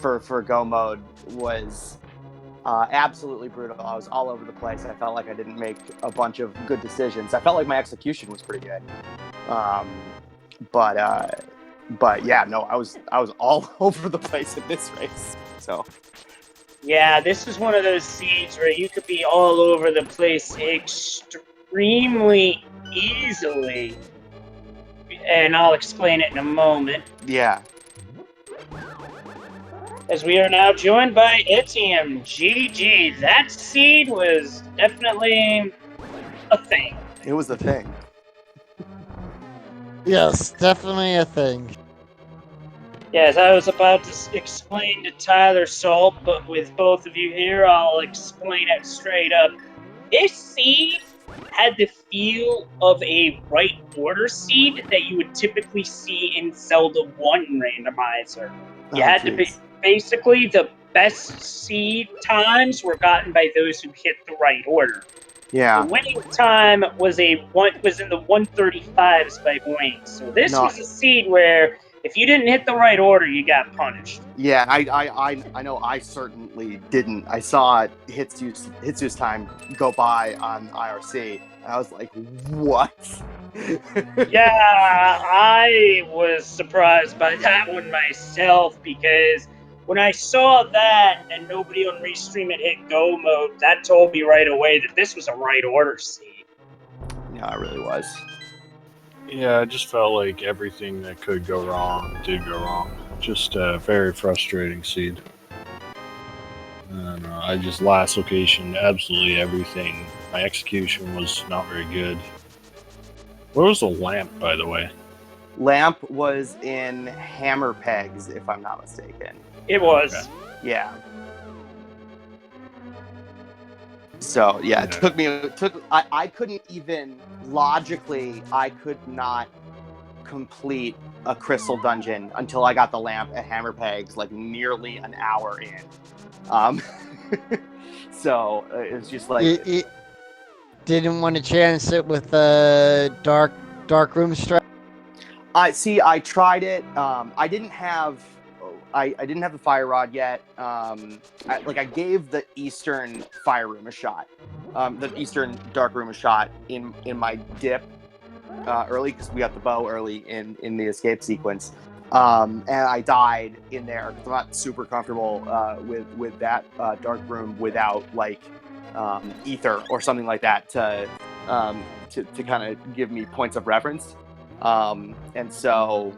for Go mode was absolutely brutal. I was all over the place. I felt like I didn't make a bunch of good decisions. I felt like my execution was pretty good. But yeah, no, I was all over the place in this race. So yeah, this was one of those seeds where you could be all over the place extremely easily, and I'll explain it in a moment. Yeah. As we are now joined by Etienne. GG, that seed was definitely a thing. It was a thing. Yes, definitely a thing. Yes, I was about to explain to Tyler Salt, but with both of you here, I'll explain it straight up. This seed had the feel of a right order seed that you would typically see in Zelda 1 randomizer. You had to be basically the best seed times were gotten by those who hit the right order. Yeah. The winning time was in the 135s by points. So this was a seed where if you didn't hit the right order, you got punished. Yeah, I know I certainly didn't. I saw Hitsu's time go by on IRC, and I was like, what? Yeah, I was surprised by that one myself because when I saw that and nobody on Restream had hit go mode, that told me right away that this was a right order seed. Yeah, it really was. Yeah, I just felt like everything that could go wrong did go wrong. Just a very frustrating seed. And I just last location absolutely everything. My execution was not very good. Where was the lamp, by the way? Lamp was in Hammer Pegs, if I'm not mistaken. It was. Okay. Yeah. So yeah, I couldn't even logically, I could not complete a crystal dungeon until I got the lamp at Hammer Pegs, like nearly an hour in. So it was just like You didn't want to chance it with the dark room strat. I tried it. I didn't have the fire rod yet. I gave the Eastern fire room a shot. The Eastern dark room a shot in my dip early because we got the bow early in the escape sequence. And I died in there because I'm not super comfortable with that dark room without like ether or something like that to kind of give me points of reference. And so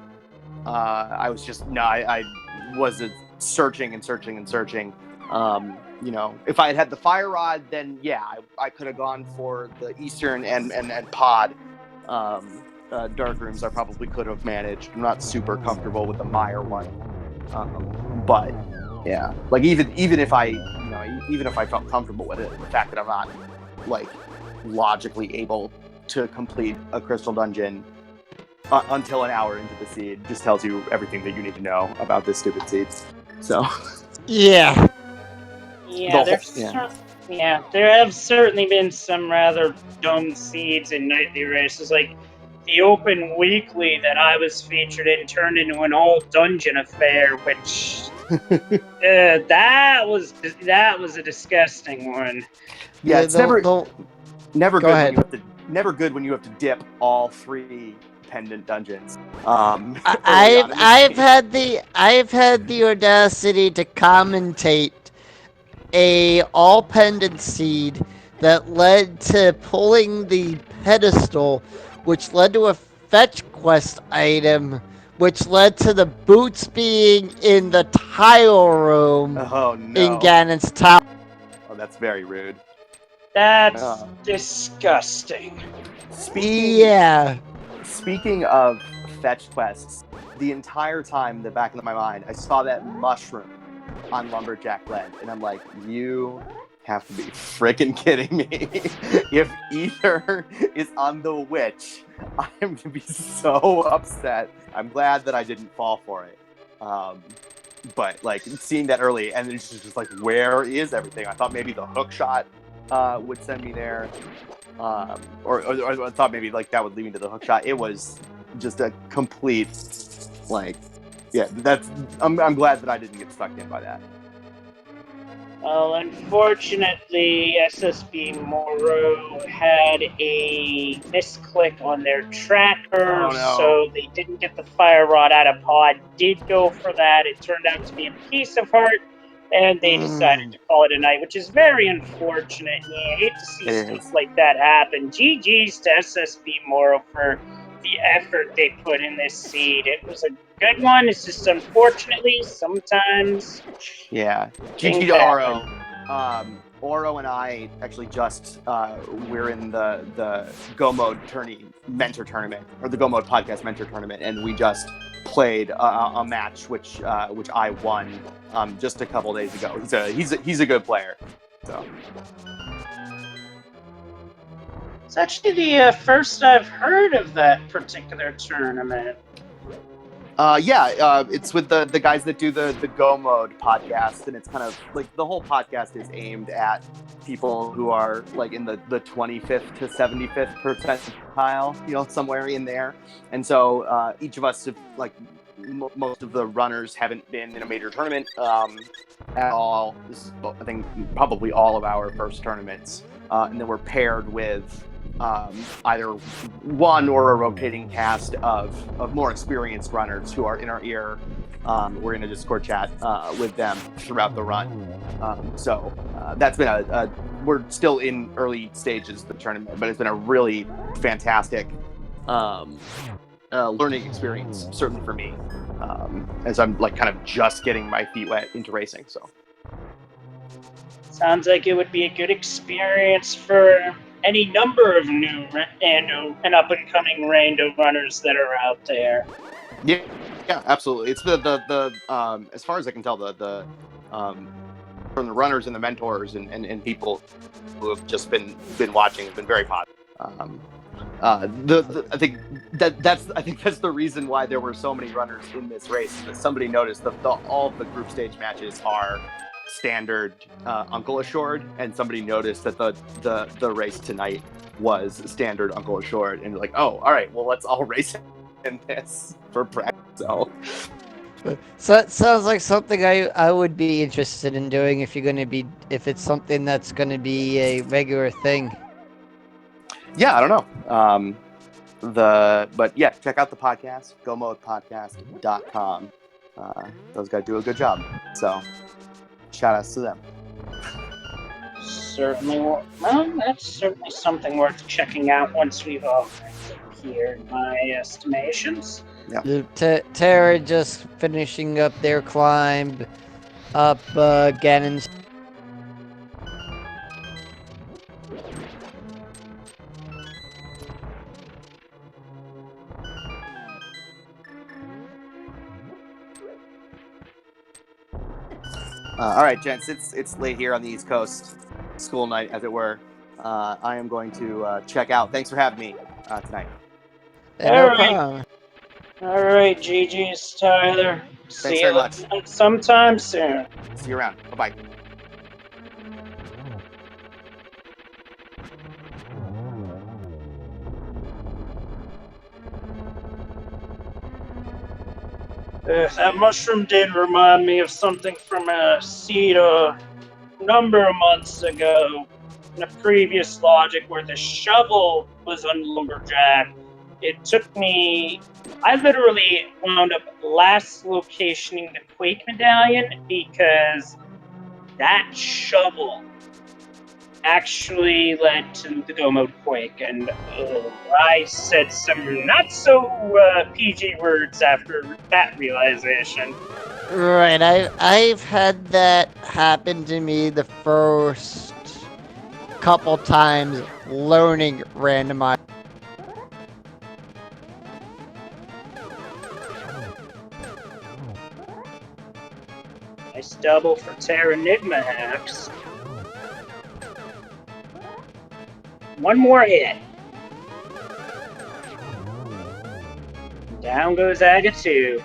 I was just I was searching. If I had the fire rod, then yeah, I could have gone for the Eastern and pod dark rooms. I probably could have managed. I'm not super comfortable with the Meyer one, but yeah, like even if I felt comfortable with it, the fact that I'm not like logically able to complete a crystal dungeon until an hour into the seed just tells you everything that you need to know about this stupid seed. So Yeah. Yeah, there have certainly been some rather dumb seeds in Nightly Races. Like the open weekly that I was featured in turned into an all dungeon affair, which that was a disgusting one. Yeah, it's never Go good ahead. never good when you have to dip all 3 pendant dungeons. I've had the audacity to commentate a all pendant seed that led to pulling the pedestal, which led to a fetch quest item, which led to the boots being in the tile room in Ganon's tower. Oh, that's very rude. That's disgusting. Speaking of fetch quests, the entire time in the back of my mind, I saw that mushroom on Lumberjack Land, and I'm like, you have to be freaking kidding me. If Ether is on the witch, I'm going to be so upset. I'm glad that I didn't fall for it. But like seeing that early, and it's just like, where is everything? I thought maybe the hook shot would send me there. Or I thought maybe like that would lead me to the hook shot. It was just a complete like, yeah. I'm glad that I didn't get sucked in by that. Well, unfortunately, SSB Morrow had a misclick on their tracker, so they didn't get the fire rod out of pod. Did go for that. It turned out to be a piece of heart, and they decided to call it a night, which is very unfortunate. Yeah, I hate to see stuff like that happen. GG's to SSB Morrow for the effort they put in this seed. It was a good one. It's just unfortunately sometimes. Yeah, GG to Oro. Oro and I actually just we're in the Go Mode mentor tournament, or the Go Mode podcast mentor tournament, and we just played a match which I won just a couple days ago. He's a good player. So It's actually the first I've heard of that particular tournament. It's with the guys that do the Go Mode podcast, and it's kind of like the whole podcast is aimed at people who are like in the 25th to 75th percentile, somewhere in there. And so each of us, like most of the runners, haven't been in a major tournament at all. This is, I think, probably all of our first tournaments, and then we're paired with either one or a rotating cast of more experienced runners who are in our ear. We're in a Discord chat with them throughout the run. So that's been we're still in early stages of the tournament, but it's been a really fantastic learning experience, certainly for me, as I'm like kind of just getting my feet wet into racing. So Sounds like it would be a good experience for any number of new and up-and-coming rando runners that are out there. yeah, absolutely. It's the as far as I can tell, the from the runners and the mentors and people who have just been watching have been very positive. I think that's the reason why there were so many runners in this race. That somebody noticed that all of the group stage matches are standard Uncle Assured, and somebody noticed that the race tonight was standard Uncle Assured, and like, oh, all right, well, let's all race in this for practice. So it sounds like something I would be interested in doing if it's something that's gonna be a regular thing. Yeah, I don't know. But yeah, check out the podcast, gomodepodcast.com. Those guys do a good job. So shout outs to them. Certainly, well, that's certainly something worth checking out once we've all here, in my estimations. Yeah. Terra just finishing up their climb up Gannon's. All right, gents, it's late here on the East Coast, school night, as it were. I am going to check out. Thanks for having me tonight. No Alright. problem. All right, GG's, Tyler. Thanks very much. Sometime soon. See you around. Bye-bye. That mushroom did remind me of something from a seed a number of months ago in a previous logic where the shovel was on Lumberjack. It took me... I literally wound up last locationing the Quake Medallion because that shovel actually led to the Go Mode Quake, and I said some not so PG words after that realization. Right, I've had that happen to me the first couple times learning randomizer. Nice double for Terranigma hacks. One more hit. Down goes Aga 2.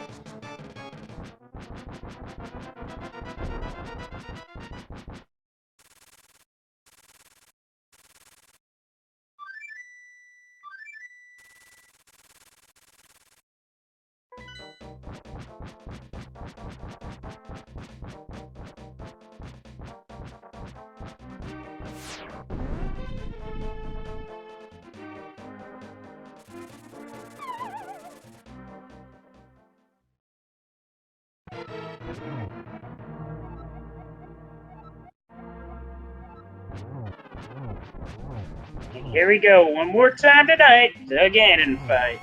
And here we go, one more time tonight, the Ganon fight.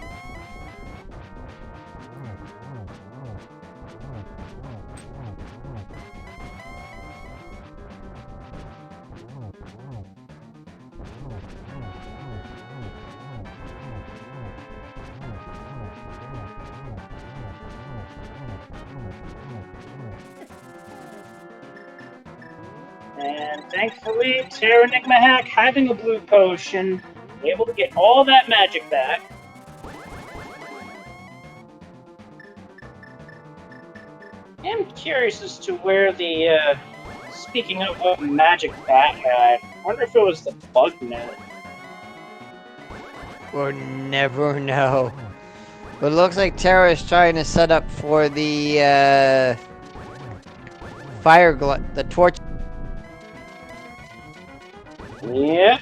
And thankfully, Terra Enigma Hack, having a blue potion, able to get all that magic back. I'm curious as to where the, speaking of what magic that had, I wonder if it was the bug net. We'll never know. But it looks like Terra is trying to set up for the the torch. Yep.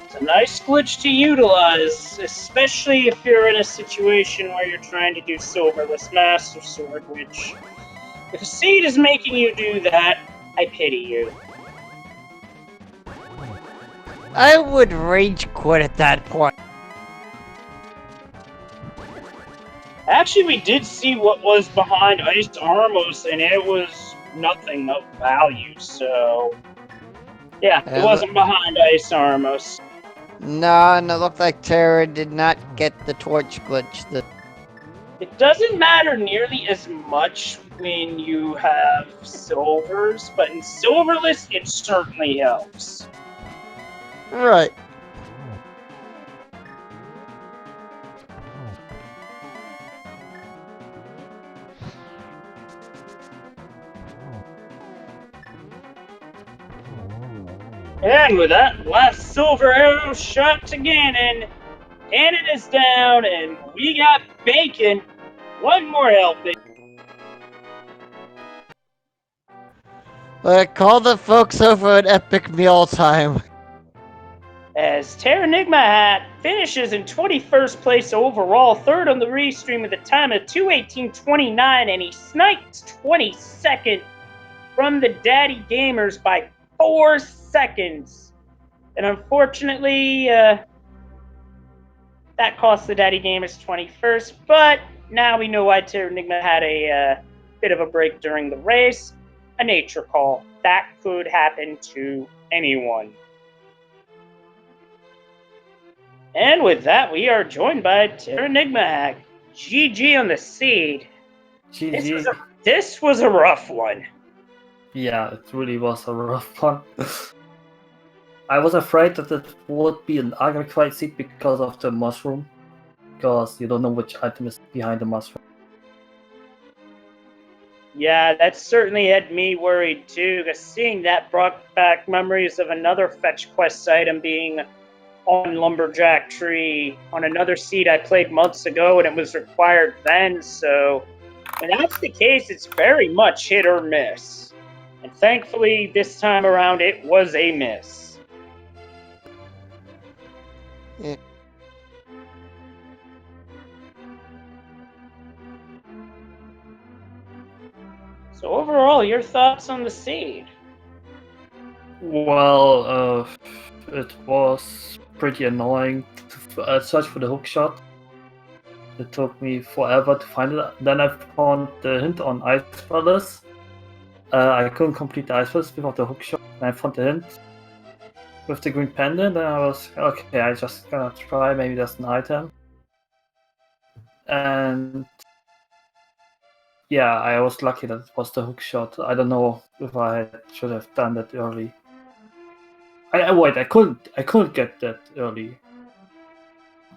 It's a nice glitch to utilize, especially if you're in a situation where you're trying to do Silverless Master Sword, which, if a seed is making you do that, I pity you. I would rage quit at that point. Actually, we did see what was behind Ice Armos, and it was nothing of value, so... Yeah, it wasn't behind Ice Armos. No, and it looked like Terra did not get the torch glitch. It doesn't matter nearly as much when you have silvers, but in Silverless, it certainly helps. Right. And with that last silver arrow shot to Ganon, Ganon is down, and we got Bacon. One more helping. Call the folks over at Epic Meal Time. As Terra Enigma Hat finishes in 21st place overall, third on the restream with a time of 2:18.29, and he snipes 22nd from the Daddy Gamers by 4 seconds. And unfortunately, that cost the Daddy Gamers 21st, but now we know why Terra Enigma had a bit of a break during the race. A nature call. That could happen to anyone. And with that, we are joined by Terra Enigma Hack. GG on the seed. GG. This was a rough one. Yeah, it really was a rough one. I was afraid that it would be an agri seed because of the mushroom. Because you don't know which item is behind the mushroom. Yeah, that certainly had me worried too, because seeing that brought back memories of another fetch quest item being on Lumberjack Tree on another seed I played months ago, and it was required then, so when that's the case, it's very much hit or miss. And thankfully, this time around, it was a miss. Yeah. So overall, your thoughts on the seed? Well, it was pretty annoying to search for the hookshot. It took me forever to find it. Then I found the hint on Ice Palace. I couldn't complete the Ice Palace without the hookshot. And I found the hint with the green pendant, and I was okay. I just gonna try. Maybe there's an item. And yeah, I was lucky that it was the hookshot. I don't know if I should have done that early. Wait, I couldn't get that early.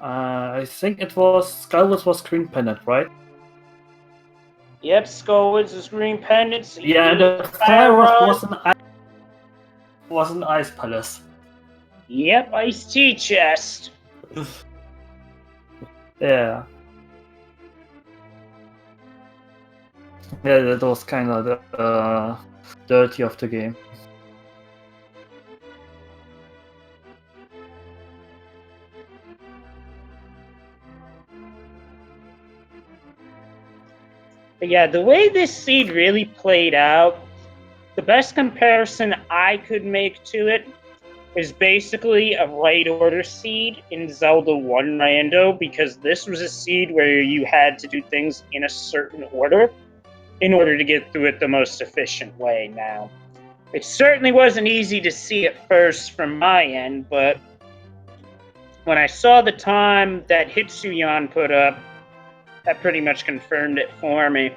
I think it was Skywars was green pendant, right? Yep, Skullwoods is green pendant. So Yeah, and the fire was an ice palace. Yep, Ice Tea chest. Yeah. Yeah, that was kind of the dirty of the game. But yeah, the way this seed really played out, the best comparison I could make to it is basically a right order seed in Zelda 1 Rando, because this was a seed where you had to do things in a certain order in order to get through it the most efficient way. Now, it certainly wasn't easy to see at first from my end, but when I saw the time that Hitsuyan put up, that pretty much confirmed it for me.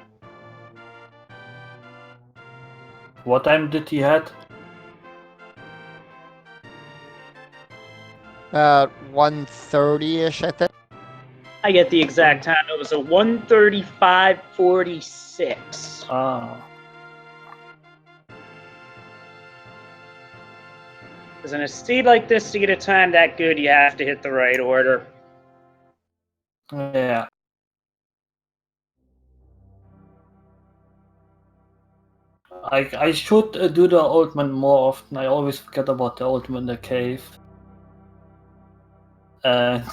What time did he had? About 1:30-ish, I think. I get the exact time. It was a 1:35:46. Ah. Because in a seed like this, to get a time that good, you have to hit the right order. Yeah. I should do the old man more often. I always forget about the old man in the cave. And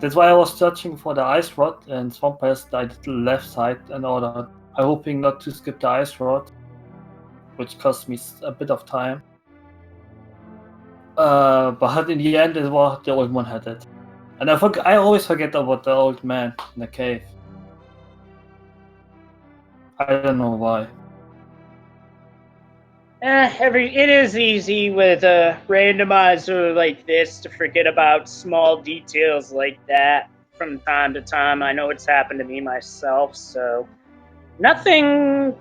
that's why I was searching for the ice rod, and Swampers died at the left side in order. I'm hoping not to skip the ice rod, which cost me a bit of time. But in the end, it was the old man had it. And I always forget about the old man in the cave. I don't know why. It is easy with a randomizer like this to forget about small details like that from time to time. I know it's happened to me myself, so nothing.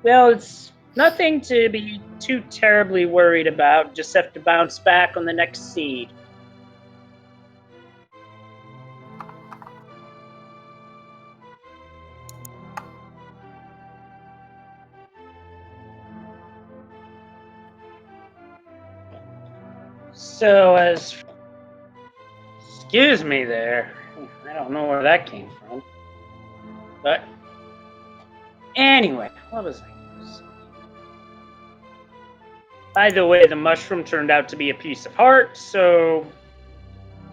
Well, it's nothing to be too terribly worried about. Just have to bounce back on the next seed. So, excuse me there. I don't know where that came from. But, anyway, what was I going to say? By the way, the mushroom turned out to be a piece of heart, so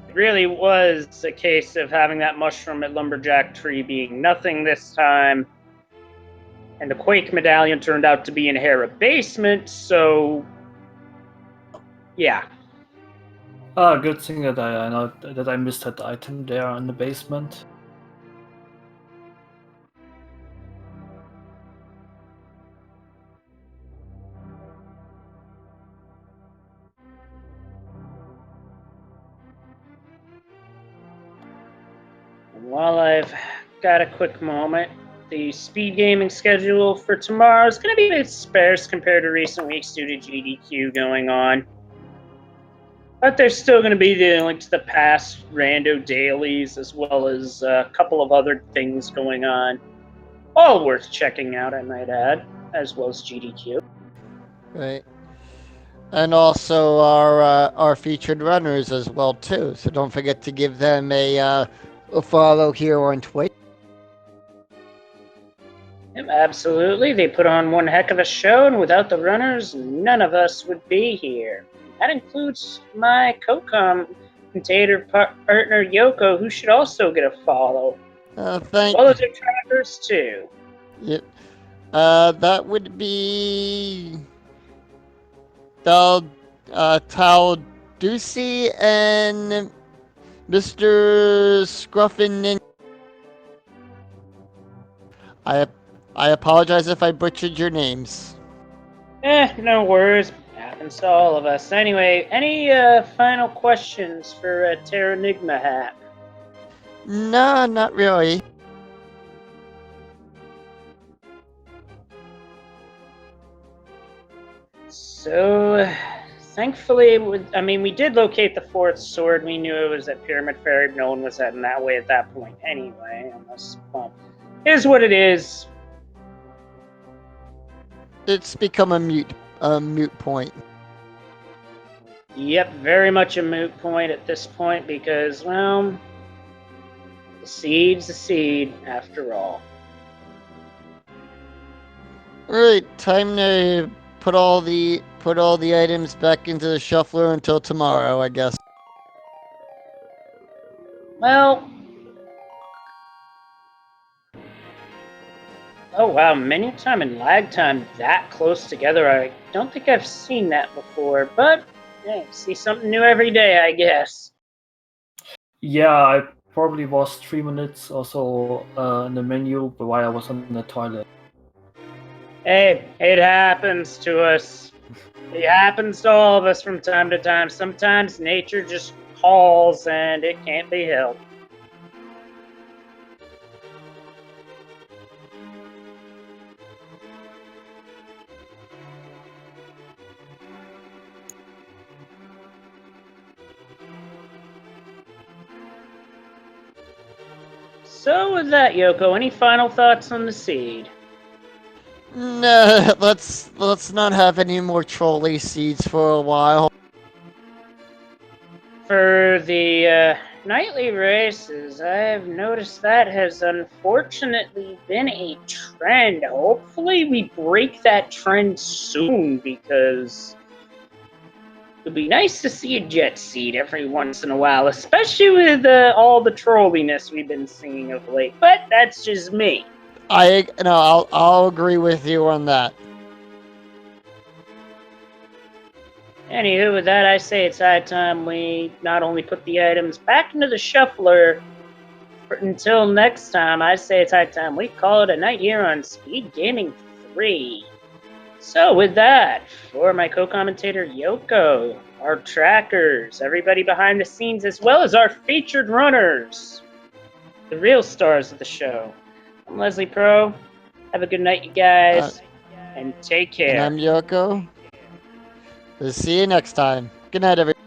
it really was a case of having that mushroom at Lumberjack Tree being nothing this time. And the Quake medallion turned out to be in Hera Basement, so yeah. Good thing that I know that I missed that item there in the basement. And while I've got a quick moment, the speed gaming schedule for tomorrow is going to be a bit sparse compared to recent weeks due to GDQ going on. But there's still going to be the link to the past rando dailies as well as a couple of other things going on. All worth checking out, I might add, as well as GDQ. Right. And also our featured runners as well too. So don't forget to give them a follow here on Twitch. Yep, absolutely. They put on one heck of a show, and without the runners, none of us would be here. That includes my co-commentator partner Yoko, who should also get a follow. Thank As well as their trackers too. Yep. That would be Talducci and Mr. Scruffin. I apologize if I butchered your names. No worries. Happens to all of us. Anyway, any final questions for Terranigma Hat? No, not really. So, thankfully, we did locate the fourth sword. We knew it was at Pyramid Ferry. No one was heading that way at that point anyway. Unless, well, it is what it is. It's become a moot point. Yep, very much a moot point at this point because, well, the seed's a seed after all. Alright, time to put all the items back into the shuffler until tomorrow, I guess. Well, oh wow, menu time and lag time that close together. I don't think I've seen that before, but hey, see something new every day, I guess. Yeah, I probably was 3 minutes or so in the menu while I was on the toilet. Hey, it happens to us. It happens to all of us from time to time. Sometimes nature just calls and it can't be helped. So with that, Yoko, any final thoughts on the seed? No, let's not have any more trolley seeds for a while. For the nightly races, I've noticed that has unfortunately been a trend. Hopefully we break that trend soon, because it would be nice to see a jet seed every once in a while, especially with all the trolliness we've been seeing of late. But that's just me. I'll agree with you on that. Anywho, with that, I say it's high time we not only put the items back into the shuffler, but until next time, I say it's high time we call it a night here on Speed Gaming 3. So with that, for my co-commentator Yoko, our trackers, everybody behind the scenes, as well as our featured runners, the real stars of the show, I'm Leslie Pro. Have a good night, you guys, and take care. And I'm Yoko. We'll see you next time. Good night, everyone.